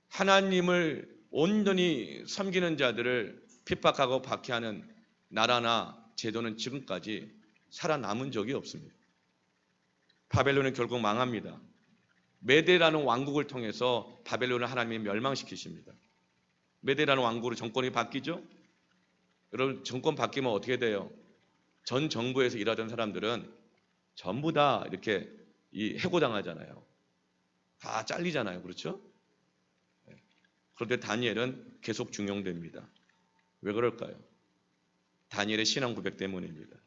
하나님을 온전히 섬기는 자들을 핍박하고 박해하는 나라나 제도는 지금까지 살아남은 적이 없습니다. 바벨론은 결국 망합니다. 메데라는 왕국을 통해서 바벨론을 하나님이 멸망시키십니다. 메데라는 왕국으로 정권이 바뀌죠? 여러분 정권 바뀌면 어떻게 돼요? 전 정부에서 일하던 사람들은 전부 다 이렇게 해고당하잖아요. 다 잘리잖아요. 그렇죠? 그런데 다니엘은 계속 중용됩니다. 왜 그럴까요? 다니엘의 신앙 고백 때문입니다.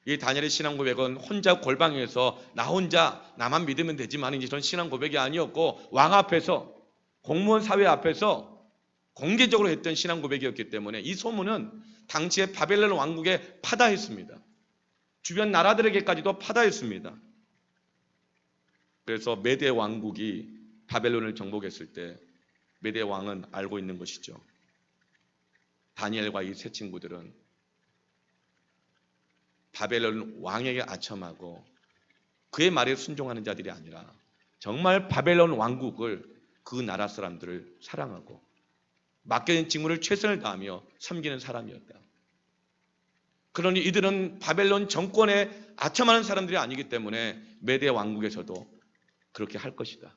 이 다니엘의 신앙 고백은 혼자 골방에서 나 혼자 나만 믿으면 되지만 이런 신앙 고백이 아니었고 왕 앞에서 공무원 사회 앞에서 공개적으로 했던 신앙 고백이었기 때문에 이 소문은 당시의 바벨론 왕국에 파다했습니다. 주변 나라들에게까지도 파다했습니다. 그래서 메대 왕국이 바벨론을 정복했을 때 메대 왕은 알고 있는 것이죠. 다니엘과 이 세 친구들은 바벨론 왕에게 아첨하고 그의 말에 순종하는 자들이 아니라 정말 바벨론 왕국을 그 나라 사람들을 사랑하고 맡겨진 직무를 최선을 다하며 섬기는 사람이었다. 그러니 이들은 바벨론 정권에 아첨하는 사람들이 아니기 때문에 메대 왕국에서도 그렇게 할 것이다.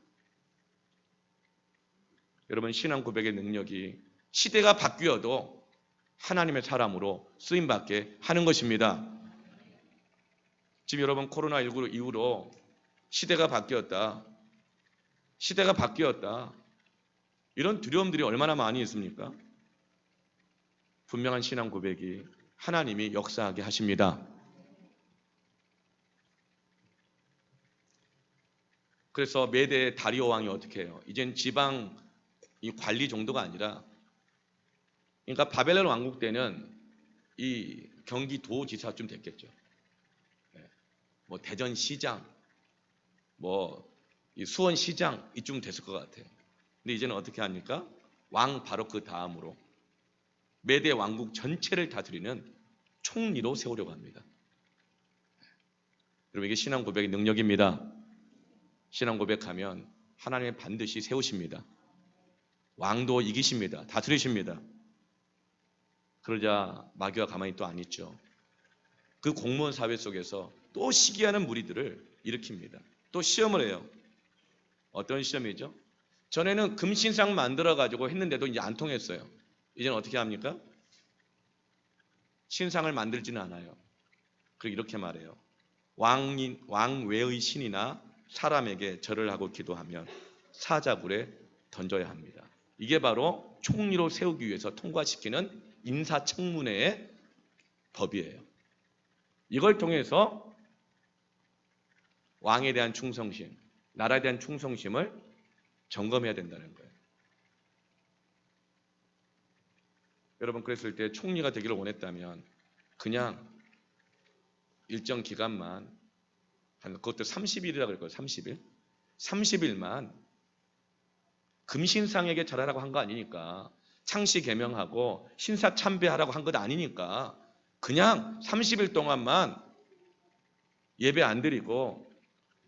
여러분 신앙 고백의 능력이 시대가 바뀌어도 하나님의 사람으로 쓰임받게 하는 것입니다. 지금 여러분 코로나19 이후로 시대가 바뀌었다. 시대가 바뀌었다. 이런 두려움들이 얼마나 많이 있습니까? 분명한 신앙 고백이 하나님이 역사하게 하십니다. 그래서 메대 다리오 왕이 어떻게 해요? 이젠 지방 이 관리 정도가 아니라, 그러니까 바벨론 왕국 때는 이 경기도지사쯤 됐겠죠. 뭐 대전시장, 뭐 이 수원시장 이쯤 됐을 것 같아요. 근데 이제는 어떻게 합니까? 왕 바로 그 다음으로 메대 왕국 전체를 다스리는 총리로 세우려고 합니다. 여러분, 이게 신앙 고백의 능력입니다. 신앙 고백하면 하나님이 반드시 세우십니다. 왕도 이기십니다. 다스리십니다. 그러자 마귀가 가만히 또 안 있죠. 그 공무원 사회 속에서 또 시기하는 무리들을 일으킵니다. 또 시험을 해요. 어떤 시험이죠? 전에는 금신상 만들어가지고 했는데도 이제 안 통했어요. 이제는 어떻게 합니까? 신상을 만들지는 않아요. 그리고 이렇게 말해요. 왕외의 신이나 사람에게 절을 하고 기도하면 사자굴에 던져야 합니다. 이게 바로 총리로 세우기 위해서 통과시키는 인사청문회의 법이에요. 이걸 통해서 왕에 대한 충성심, 나라에 대한 충성심을 점검해야 된다는 거예요. 여러분, 그랬을 때 총리가 되기를 원했다면 그냥 일정 기간만, 그것도 30일이라고 그럴 거예요. 30일? 30일만 금신상에게 절하라고 한 거 아니니까, 창씨 개명하고 신사 참배하라고 한 것 아니니까 그냥 30일 동안만 예배 안 드리고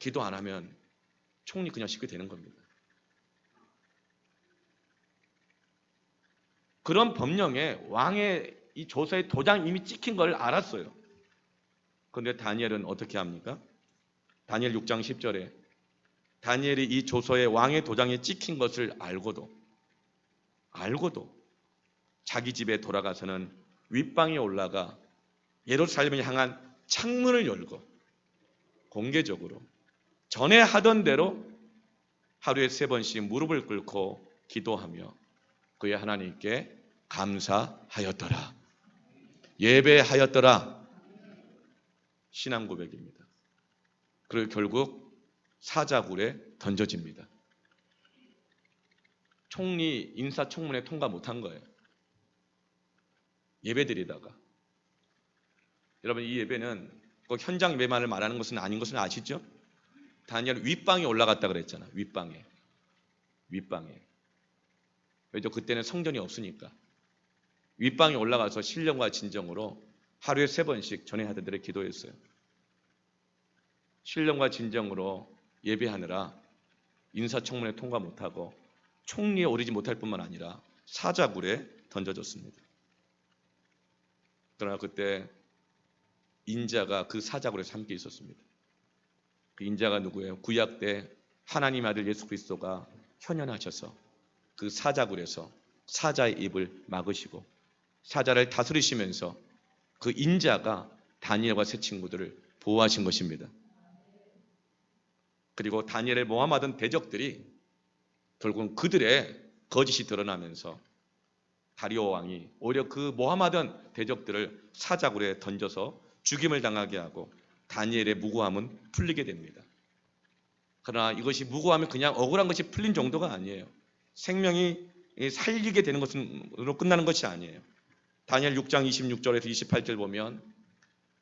기도 안 하면 총리 그냥 쉽게 되는 겁니다. 그런 법령에 왕의 이 조서에 도장 이미 찍힌 걸 알았어요. 그런데 다니엘은 어떻게 합니까? 다니엘 6장 10절에 다니엘이 이 조서에 왕의 도장에 찍힌 것을 알고도 자기 집에 돌아가서는 윗방에 올라가 예루살렘을 향한 창문을 열고 공개적으로 전에 하던 대로 하루에 3번씩 무릎을 꿇고 기도하며 그의 하나님께 감사하였더라. 예배하였더라. 신앙 고백입니다. 그리고 결국 사자굴에 던져집니다. 총리 인사청문회 통과 못한 거예요. 예배드리다가. 여러분, 이 예배는 꼭 현장 예배만을 말하는 것은 아닌 것은 아시죠? 다니엘 윗방에 올라갔다 그랬잖아. 윗방에. 왜죠? 그때는 성전이 없으니까. 윗방에 올라가서 신령과 진정으로 하루에 3번씩 전에 하던 대로 기도했어요. 신령과 진정으로 예배하느라 인사청문회 통과 못하고 총리에 오르지 못할 뿐만 아니라 사자굴에 던져졌습니다. 그러나 그때 인자가 그 사자굴에 함께 있었습니다. 그 인자가 누구예요? 구약 때 하나님 아들 예수 그리스도가 현현하셔서 그 사자굴에서 사자의 입을 막으시고 사자를 다스리시면서 그 인자가 다니엘과 세 친구들을 보호하신 것입니다. 그리고 다니엘을 모함하던 대적들이 결국은 그들의 거짓이 드러나면서 다리오 왕이 오히려 그 모함하던 대적들을 사자굴에 던져서 죽임을 당하게 하고 다니엘의 무고함은 풀리게 됩니다. 그러나 이것이 무고함이 그냥 억울한 것이 풀린 정도가 아니에요. 생명이 살리게 되는 것으로 끝나는 것이 아니에요. 다니엘 6장 26절에서 28절 보면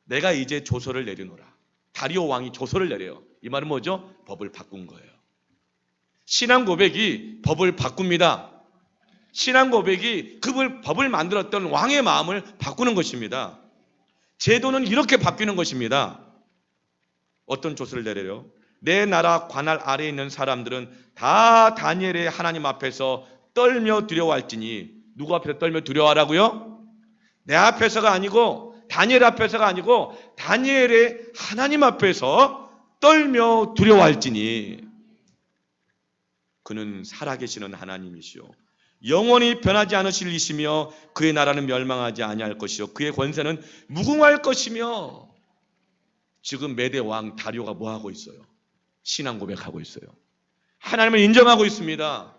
내가 이제 조서를 내리노라. 다리오 왕이 조서를 내려요. 이 말은 뭐죠? 법을 바꾼 거예요. 신앙 고백이 법을 바꿉니다. 신앙 고백이 그 법을 만들었던 왕의 마음을 바꾸는 것입니다. 제도는 이렇게 바뀌는 것입니다. 어떤 조서를 내려요? 내 나라 관할 아래에 있는 사람들은 다 다니엘의 하나님 앞에서 떨며 두려워할지니. 누구 앞에서 떨며 두려워하라고요? 내 앞에서가 아니고 다니엘 앞에서가 아니고 다니엘의 하나님 앞에서 떨며 두려워할지니. 그는 살아계시는 하나님이시오. 영원히 변하지 않으실 이시며 그의 나라는 멸망하지 아니할 것이요 그의 권세는 무궁할 것이며. 지금 메대 왕 다리오가 뭐하고 있어요? 신앙 고백하고 있어요. 하나님을 인정하고 있습니다.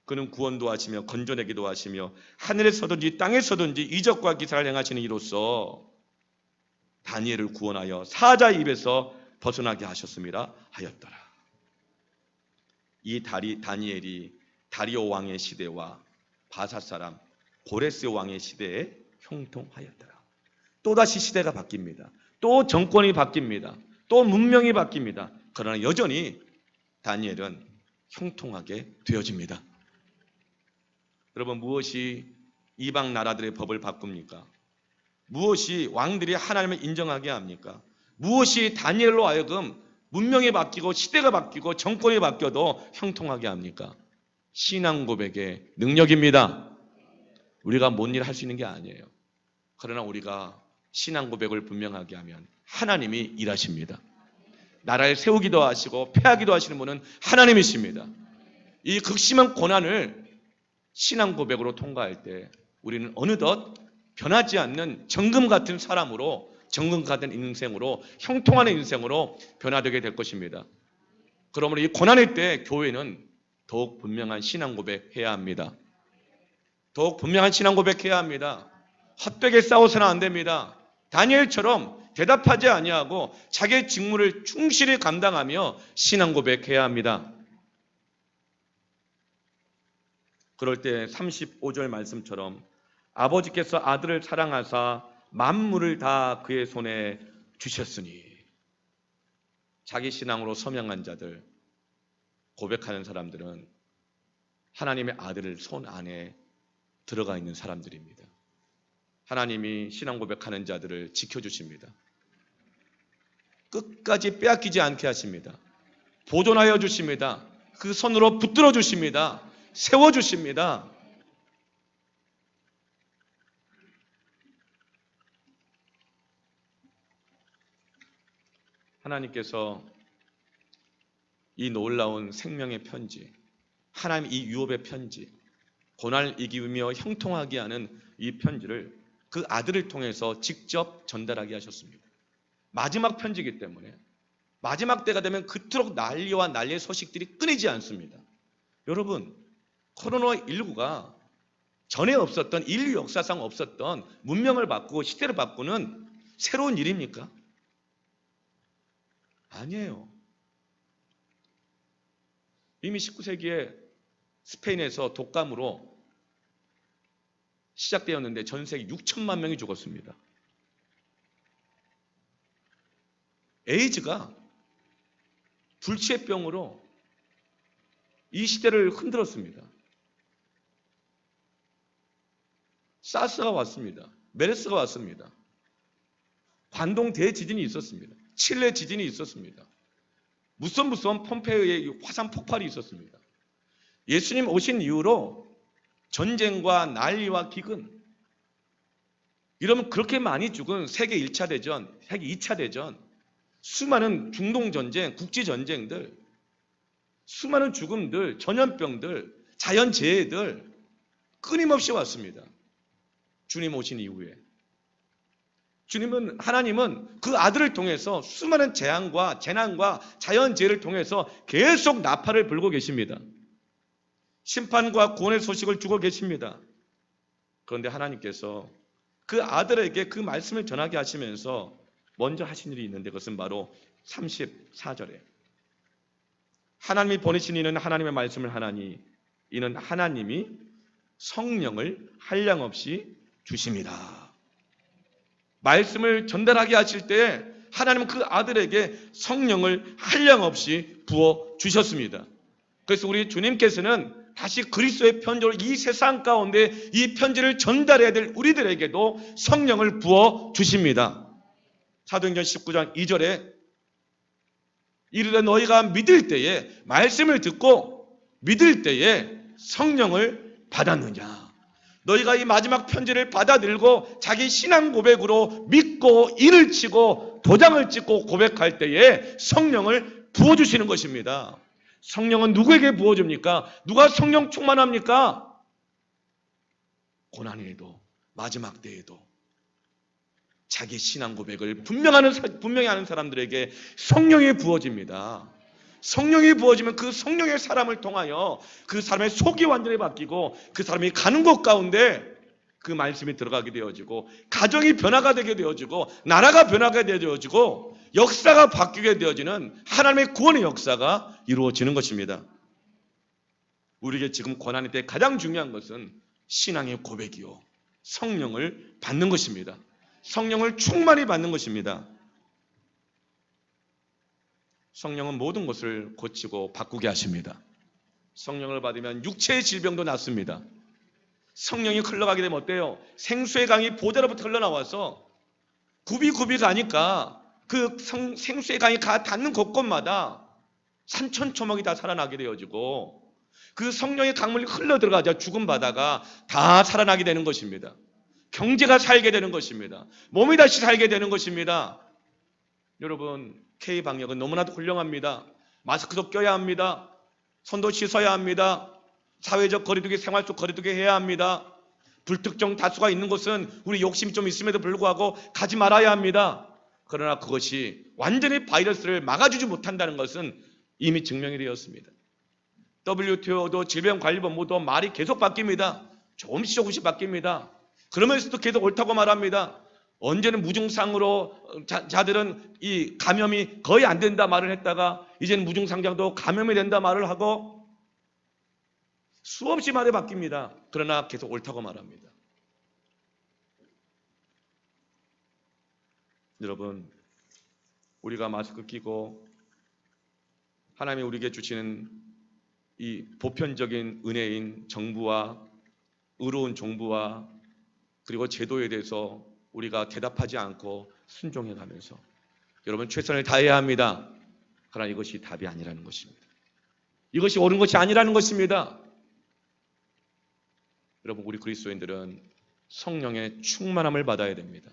그는 구원도 하시며 건져내기도 하시며 하늘에서든지 땅에서든지 이적과 기사를 행하시는 이로써 다니엘을 구원하여 사자의 입에서 벗어나게 하셨습니다 하였더라. 이 다니엘이 다리오 왕의 시대와 바사 사람 고레스 왕의 시대에 형통하였더라. 또다시 시대가 바뀝니다. 또 정권이 바뀝니다. 또 문명이 바뀝니다. 그러나 여전히 다니엘은 형통하게 되어집니다. 여러분, 무엇이 이방 나라들의 법을 바꿉니까? 무엇이 왕들이 하나님을 인정하게 합니까? 무엇이 다니엘로 하여금 문명이 바뀌고 시대가 바뀌고 정권이 바뀌어도 형통하게 합니까? 신앙 고백의 능력입니다. 우리가 뭔 일 할 수 있는 게 아니에요. 그러나 우리가 신앙 고백을 분명하게 하면 하나님이 일하십니다. 나라를 세우기도 하시고 폐하기도 하시는 분은 하나님이십니다. 이 극심한 고난을 신앙 고백으로 통과할 때 우리는 어느덧 변하지 않는 정금 같은 사람으로, 정금 같은 인생으로, 형통하는 인생으로 변화되게 될 것입니다. 그러므로 이 고난의 때 교회는 더욱 분명한 신앙 고백해야 합니다. 더욱 분명한 신앙 고백해야 합니다. 헛되게 싸워서는 안 됩니다. 다니엘처럼 대답하지 아니하고 자기의 직무를 충실히 감당하며 신앙 고백해야 합니다. 그럴 때 35절 말씀처럼 아버지께서 아들을 사랑하사 만물을 다 그의 손에 주셨으니, 자기 신앙으로 서명한 자들, 고백하는 사람들은 하나님의 아들을 손 안에 들어가 있는 사람들입니다. 하나님이 신앙 고백하는 자들을 지켜주십니다. 끝까지 빼앗기지 않게 하십니다. 보존하여 주십니다. 그 손으로 붙들어 주십니다. 세워주십니다. 하나님께서 이 놀라운 생명의 편지, 하나님 이 유업의 편지, 고난을 이기며 형통하게 하는 이 편지를 그 아들을 통해서 직접 전달하게 하셨습니다. 마지막 편지이기 때문에 마지막 때가 되면 그토록 난리와 난리의 소식들이 끊이지 않습니다. 여러분, 코로나19가 전에 없었던, 인류 역사상 없었던 문명을 바꾸고 시대를 바꾸는 새로운 일입니까? 아니에요. 이미 19세기에 스페인에서 독감으로 시작되었는데 전 세계 6천만 명이 죽었습니다. 에이즈가 불치병으로 이 시대를 흔들었습니다. 사스가 왔습니다. 메르스가 왔습니다. 관동 대지진이 있었습니다. 칠레 지진이 있었습니다. 무선 폼페이오의 화산 폭발이 있었습니다. 예수님 오신 이후로 전쟁과 난리와 기근, 이러면 그렇게 많이 죽은 세계 1차 대전, 세계 2차 대전, 수많은 중동전쟁, 국지전쟁들, 수많은 죽음들, 전염병들, 자연재해들 끊임없이 왔습니다. 주님 오신 이후에. 하나님은 그 아들을 통해서 수많은 재앙과 재난과 자연재해를 통해서 계속 나팔을 불고 계십니다. 심판과 구원의 소식을 주고 계십니다. 그런데 하나님께서 그 아들에게 그 말씀을 전하게 하시면서 먼저 하신 일이 있는데, 그것은 바로 34절에 하나님이 보내신 이는 하나님의 말씀을 하나니 이는 하나님이 성령을 한량없이 주십니다. 말씀을 전달하게 하실 때 하나님은 그 아들에게 성령을 한량없이 부어 주셨습니다. 그래서 우리 주님께서는 다시 그리스도의 편지로 이 세상 가운데 이 편지를 전달해야 될 우리들에게도 성령을 부어 주십니다. 사도행전 19장 2절에 이르되 너희가 믿을 때에, 말씀을 듣고 믿을 때에 성령을 받았느냐. 너희가 이 마지막 편지를 받아들고 자기 신앙 고백으로 믿고 인을 치고 도장을 찍고 고백할 때에 성령을 부어주시는 것입니다. 성령은 누구에게 부어줍니까? 누가 성령 충만합니까? 고난에도 마지막 때에도 자기 신앙 고백을 분명히 하는 사람들에게 성령이 부어집니다. 성령이 부어지면 그 성령의 사람을 통하여 그 사람의 속이 완전히 바뀌고 그 사람이 가는 곳 가운데 그 말씀이 들어가게 되어지고 가정이 변화가 되게 되어지고 나라가 변화가 되어지고 역사가 바뀌게 되어지는 하나님의 구원의 역사가 이루어지는 것입니다. 우리에게 지금 고난의 때 가장 중요한 것은 신앙의 고백이요, 성령을 받는 것입니다. 성령을 충만히 받는 것입니다. 성령은 모든 것을 고치고 바꾸게 하십니다. 성령을 받으면 육체의 질병도 낫습니다. 성령이 흘러가게 되면 어때요? 생수의 강이 보좌로부터 흘러나와서 굽이 가니까 그 생수의 강이 닿는 곳곳마다 산천초목이 다 살아나게 되어지고 그 성령의 강물이 흘러 들어가자 죽은 바다가 다 살아나게 되는 것입니다. 경제가 살게 되는 것입니다. 몸이 다시 살게 되는 것입니다. 여러분, K방역은 너무나도 훌륭합니다. 마스크도 껴야 합니다. 손도 씻어야 합니다. 사회적 거리두기, 생활 속 거리두기 해야 합니다. 불특정 다수가 있는 곳은 우리 욕심이 좀 있음에도 불구하고 가지 말아야 합니다. 그러나 그것이 완전히 바이러스를 막아주지 못한다는 것은 이미 증명이 되었습니다. WTO도 질병관리본부도 말이 계속 바뀝니다. 조금씩 바뀝니다. 그러면서도 계속 옳다고 말합니다. 언제는 무증상으로 자들은 이 감염이 거의 안 된다 말을 했다가 이제는 무증상자도 감염이 된다 말을 하고 수없이 말이 바뀝니다. 그러나 계속 옳다고 말합니다. 여러분, 우리가 마스크 끼고 하나님이 우리에게 주시는 이 보편적인 은혜인 정부와 의로운 정부와 그리고 제도에 대해서 우리가 대답하지 않고 순종해가면서 여러분 최선을 다해야 합니다. 그러나 이것이 답이 아니라는 것입니다. 이것이 옳은 것이 아니라는 것입니다. 여러분, 우리 그리스도인들은 성령의 충만함을 받아야 됩니다.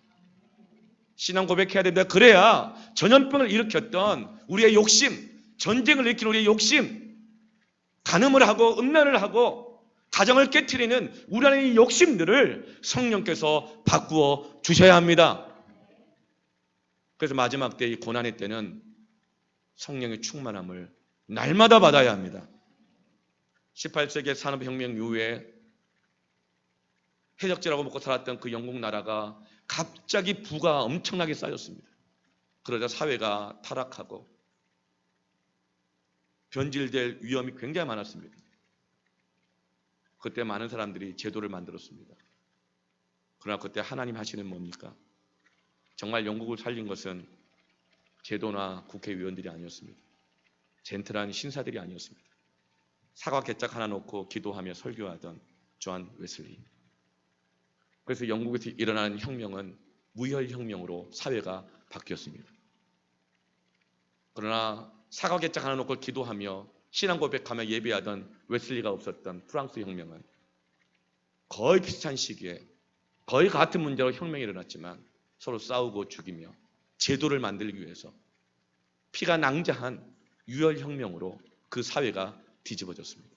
신앙 고백해야 됩니다. 그래야 전염병을 일으켰던 우리의 욕심, 전쟁을 일으킨 우리의 욕심, 간음을 하고 음란을 하고 가정을 깨트리는 우리 안의 이 욕심들을 성령께서 바꾸어 주셔야 합니다. 그래서 마지막 때 이 고난의 때는 성령의 충만함을 날마다 받아야 합니다. 18세기 산업혁명 이후에 해적지라고 먹고 살았던 그 영국 나라가 갑자기 부가 엄청나게 쌓였습니다. 그러자 사회가 타락하고 변질될 위험이 굉장히 많았습니다. 그때 많은 사람들이 제도를 만들었습니다. 그러나 그때 하나님 하시는 뭡니까? 정말 영국을 살린 것은 제도나 국회의원들이 아니었습니다. 젠틀한 신사들이 아니었습니다. 사과 개짝 하나 놓고 기도하며 설교하던 존 웨슬리. 그래서 영국에서 일어나는 혁명은 무혈혁명으로 사회가 바뀌었습니다. 그러나 사과 개짝 하나 놓고 기도하며 신앙 고백하며 예배하던 웨슬리가 없었던 프랑스 혁명은 거의 비슷한 시기에 거의 같은 문제로 혁명이 일어났지만 서로 싸우고 죽이며 제도를 만들기 위해서 피가 낭자한 유혈혁명으로 그 사회가 뒤집어졌습니다.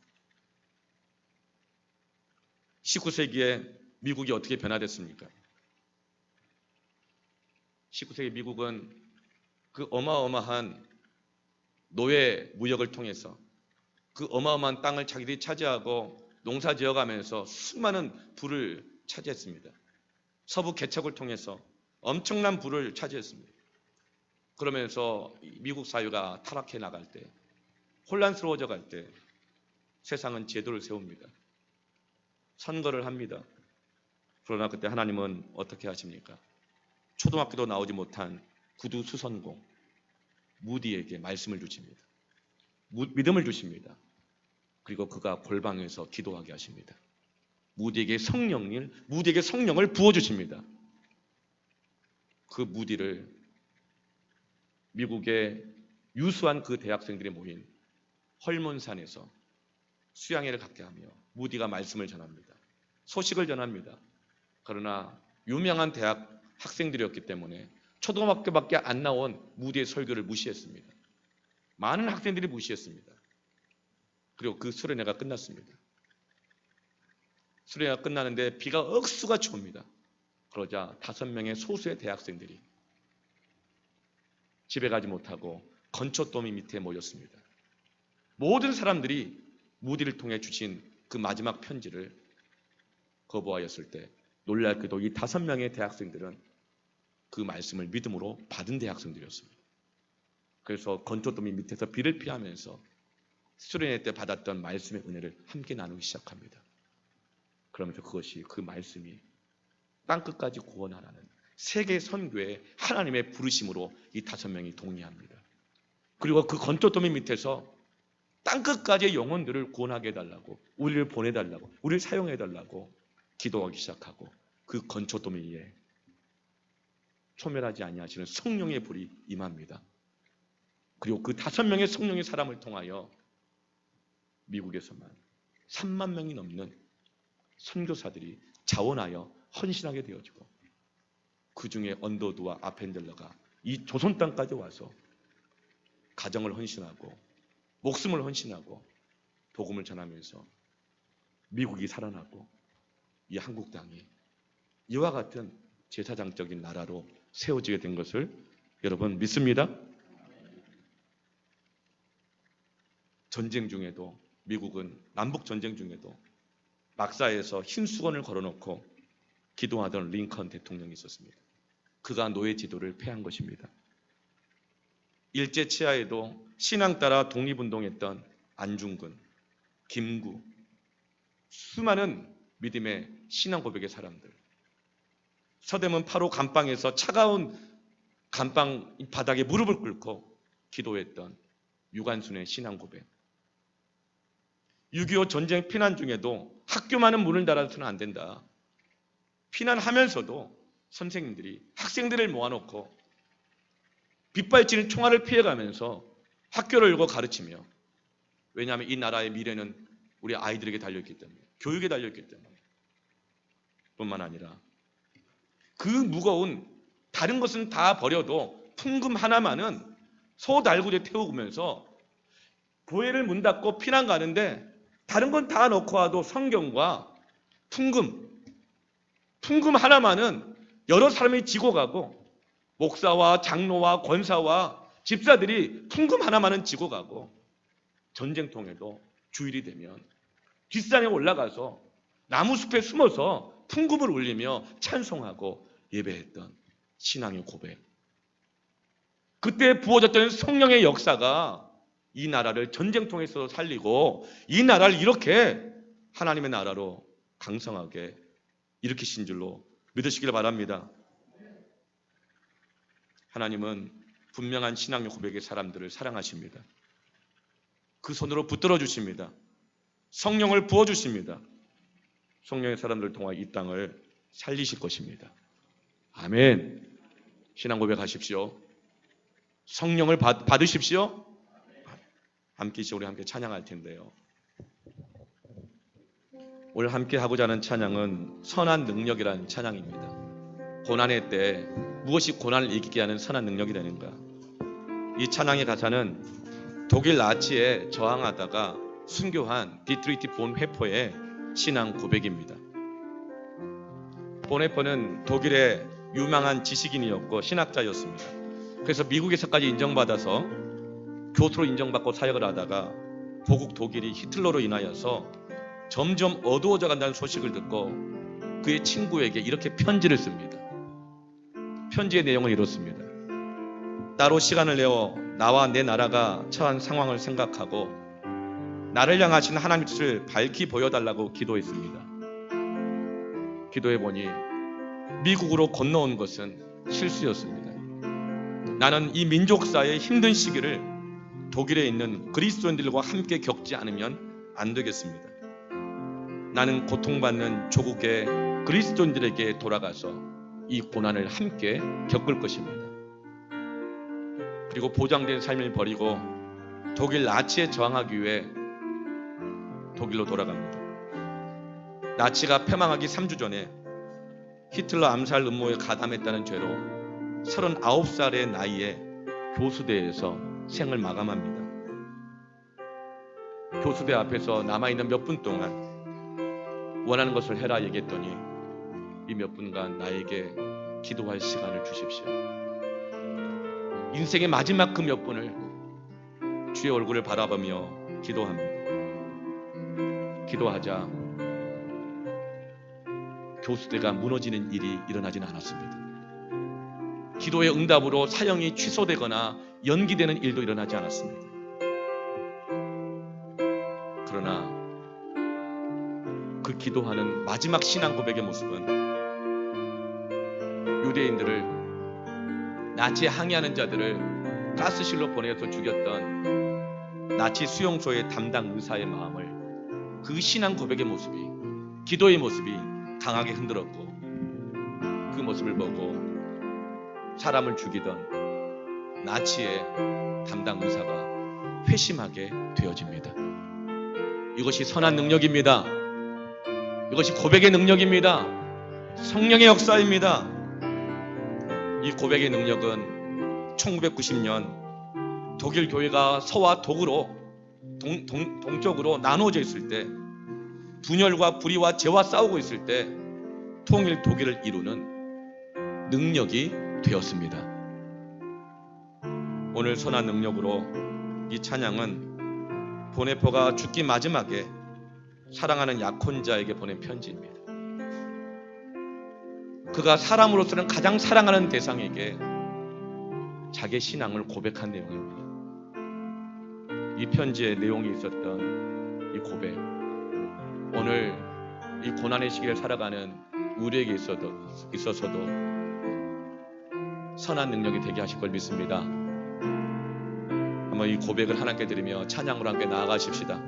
19세기에 미국이 어떻게 변화됐습니까? 19세기 미국은 그 어마어마한 노예 무역을 통해서 그 어마어마한 땅을 자기들이 차지하고 농사 지어가면서 수많은 부를 차지했습니다. 서부 개척을 통해서 엄청난 부를 차지했습니다. 그러면서 미국 사회가 타락해 나갈 때, 혼란스러워져 갈 때 세상은 제도를 세웁니다. 선거를 합니다. 그러나 그때 하나님은 어떻게 하십니까? 초등학교도 나오지 못한 구두 수선공 무디에게 말씀을 주십니다. 믿음을 주십니다. 그리고 그가 골방에서 기도하게 하십니다. 무디에게 성령을 부어주십니다. 그 무디를 미국의 유수한 그 대학생들이 모인 헐몬산에서 수양회를 갖게 하며 무디가 말씀을 전합니다. 소식을 전합니다. 그러나 유명한 대학 학생들이었기 때문에 초등학교밖에 안 나온 무디의 설교를 무시했습니다. 많은 학생들이 무시했습니다. 그리고 그 수련회가 끝났습니다. 수련회가 끝나는데 비가 억수같이 옵니다. 그러자 5명의 소수의 대학생들이 집에 가지 못하고 건초더미 밑에 모였습니다. 모든 사람들이 무디를 통해 주신 그 마지막 편지를 거부하였을 때 놀랍게도 이 5명의 대학생들은 그 말씀을 믿음으로 받은 대학생들이었습니다. 그래서 건초더미 밑에서 비를 피하면서 수련회 때 받았던 말씀의 은혜를 함께 나누기 시작합니다. 그러면서 그 말씀이 땅끝까지 구원하라는 세계 선교의 하나님의 부르심으로 이 5명이 동의합니다. 그리고 그 건초더미 밑에서 땅끝까지의 영혼들을 구원하게 해달라고, 우리를 보내달라고, 우리를 사용해달라고 기도하기 시작하고, 그 건초더미 위에 소멸하지 아니하시는 성령의 불이 임합니다. 그리고 그 5명의 성령의 사람을 통하여 미국에서만 3만 명이 넘는 선교사들이 자원하여 헌신하게 되어지고, 그 중에 언더드와 아펜델러가 이 조선 땅까지 와서 가정을 헌신하고 목숨을 헌신하고 복음을 전하면서 미국이 살아나고 이 한국 땅이 이와 같은 제사장적인 나라로 세워지게 된 것을 여러분 믿습니다. 전쟁 중에도, 미국은 남북 전쟁 중에도 막사에서 흰 수건을 걸어놓고 기도하던 링컨 대통령이 있었습니다. 그가 노예 지도를 폐한 것입니다. 일제 치하에도 신앙 따라 독립운동했던 안중근, 김구, 수많은 믿음의 신앙 고백의 사람들, 서대문 8호 감방에서 차가운 감방 바닥에 무릎을 꿇고 기도했던 유관순의 신앙 고백, 6.25 전쟁 피난 중에도 학교만은 문을 닫아서는 안 된다. 피난하면서도 선생님들이 학생들을 모아놓고 빗발치는 총알을 피해가면서 학교를 열고 가르치며, 왜냐하면 이 나라의 미래는 우리 아이들에게 달려있기 때문에, 교육에 달려있기 때문에, 뿐만 아니라 그 무거운 다른 것은 다 버려도 풍금 하나만은 소달구지에 태우면서 교회를 문 닫고 피난 가는데 다른 건 다 넣고 와도 성경과 풍금 하나만은 여러 사람이 지고 가고, 목사와 장로와 권사와 집사들이 풍금 하나만은 지고 가고, 전쟁통에도 주일이 되면 뒷산에 올라가서 나무숲에 숨어서 풍금을 울리며 찬송하고 예배했던 신앙의 고백. 그때 부어졌던 성령의 역사가 이 나라를 전쟁통에서 살리고 이 나라를 이렇게 하나님의 나라로 강성하게 일으키신 줄로 믿으시길 바랍니다. 하나님은 분명한 신앙의 고백의 사람들을 사랑하십니다. 그 손으로 붙들어 주십니다. 성령을 부어 주십니다. 성령의 사람들을 통하여 이 땅을 살리실 것입니다. 아멘. 신앙 고백하십시오. 성령을 받으십시오. 함께 이제 우리 함께 찬양할 텐데요. 오늘 함께 하고자 하는 찬양은 선한 능력이라는 찬양입니다. 고난의 때 무엇이 고난을 이기게 하는 선한 능력이 되는가? 이 찬양의 가사는 독일 나치에 저항하다가 순교한 디트리히 본헤퍼의 신앙 고백입니다. 본헤퍼는 독일의 유망한 지식인이었고 신학자였습니다. 그래서 미국에서까지 인정받아서 교토로 인정받고 사역을 하다가 고국 독일이 히틀러로 인하여서 점점 어두워져 간다는 소식을 듣고 그의 친구에게 이렇게 편지를 씁니다. 편지의 내용은 이렇습니다. 따로 시간을 내어 나와 내 나라가 처한 상황을 생각하고 나를 향하신 하나님의 뜻을 밝히 보여달라고 기도했습니다. 기도해보니 미국으로 건너온 것은 실수였습니다. 나는 이 민족사의 힘든 시기를 독일에 있는 그리스도인들과 함께 겪지 않으면 안 되겠습니다. 나는 고통받는 조국의 그리스도인들에게 돌아가서 이 고난을 함께 겪을 것입니다. 그리고 보장된 삶을 버리고 독일 나치에 저항하기 위해 독일로 돌아갑니다. 나치가 패망하기 3주 전에 히틀러 암살 음모에 가담했다는 죄로 39살의 나이에 교수대에서 생을 마감합니다. 교수대 앞에서 남아있는 몇 분 동안 원하는 것을 해라 얘기했더니 이 몇 분간 나에게 기도할 시간을 주십시오. 인생의 마지막 그 몇 분을 주의 얼굴을 바라보며 기도합니다. 기도하자 교수대가 무너지는 일이 일어나지는 않았습니다. 기도의 응답으로 사형이 취소되거나 연기되는 일도 일어나지 않았습니다. 그러나 그 기도하는 마지막 신앙 고백의 모습은 유대인들을 나치에 항의하는 자들을 가스실로 보내서 죽였던 나치 수용소의 담당 의사의 마음을 그 신앙 고백의 모습이, 기도의 모습이 강하게 흔들었고, 그 모습을 보고 사람을 죽이던 나치의 담당 의사가 회심하게 되어집니다. 이것이 선한 능력입니다. 이것이 고백의 능력입니다. 성령의 역사입니다. 이 고백의 능력은 1990년 독일 교회가 서와 동쪽으로 나누어져 있을 때, 분열과 불의와 죄와 싸우고 있을 때 통일 독일을 이루는 능력이 되었습니다. 오늘 선한 능력으로 이 찬양은 보네포가 죽기 마지막에 사랑하는 약혼자에게 보낸 편지입니다. 그가 사람으로서는 가장 사랑하는 대상에게 자기의 신앙을 고백한 내용입니다. 이 편지의 내용이 있었던 이 고백, 오늘 이 고난의 시기를 살아가는 우리에게 있어서도 선한 능력이 되게 하실 걸 믿습니다. 한번 이 고백을 하나님께 드리며 찬양으로 함께 나아가십시다.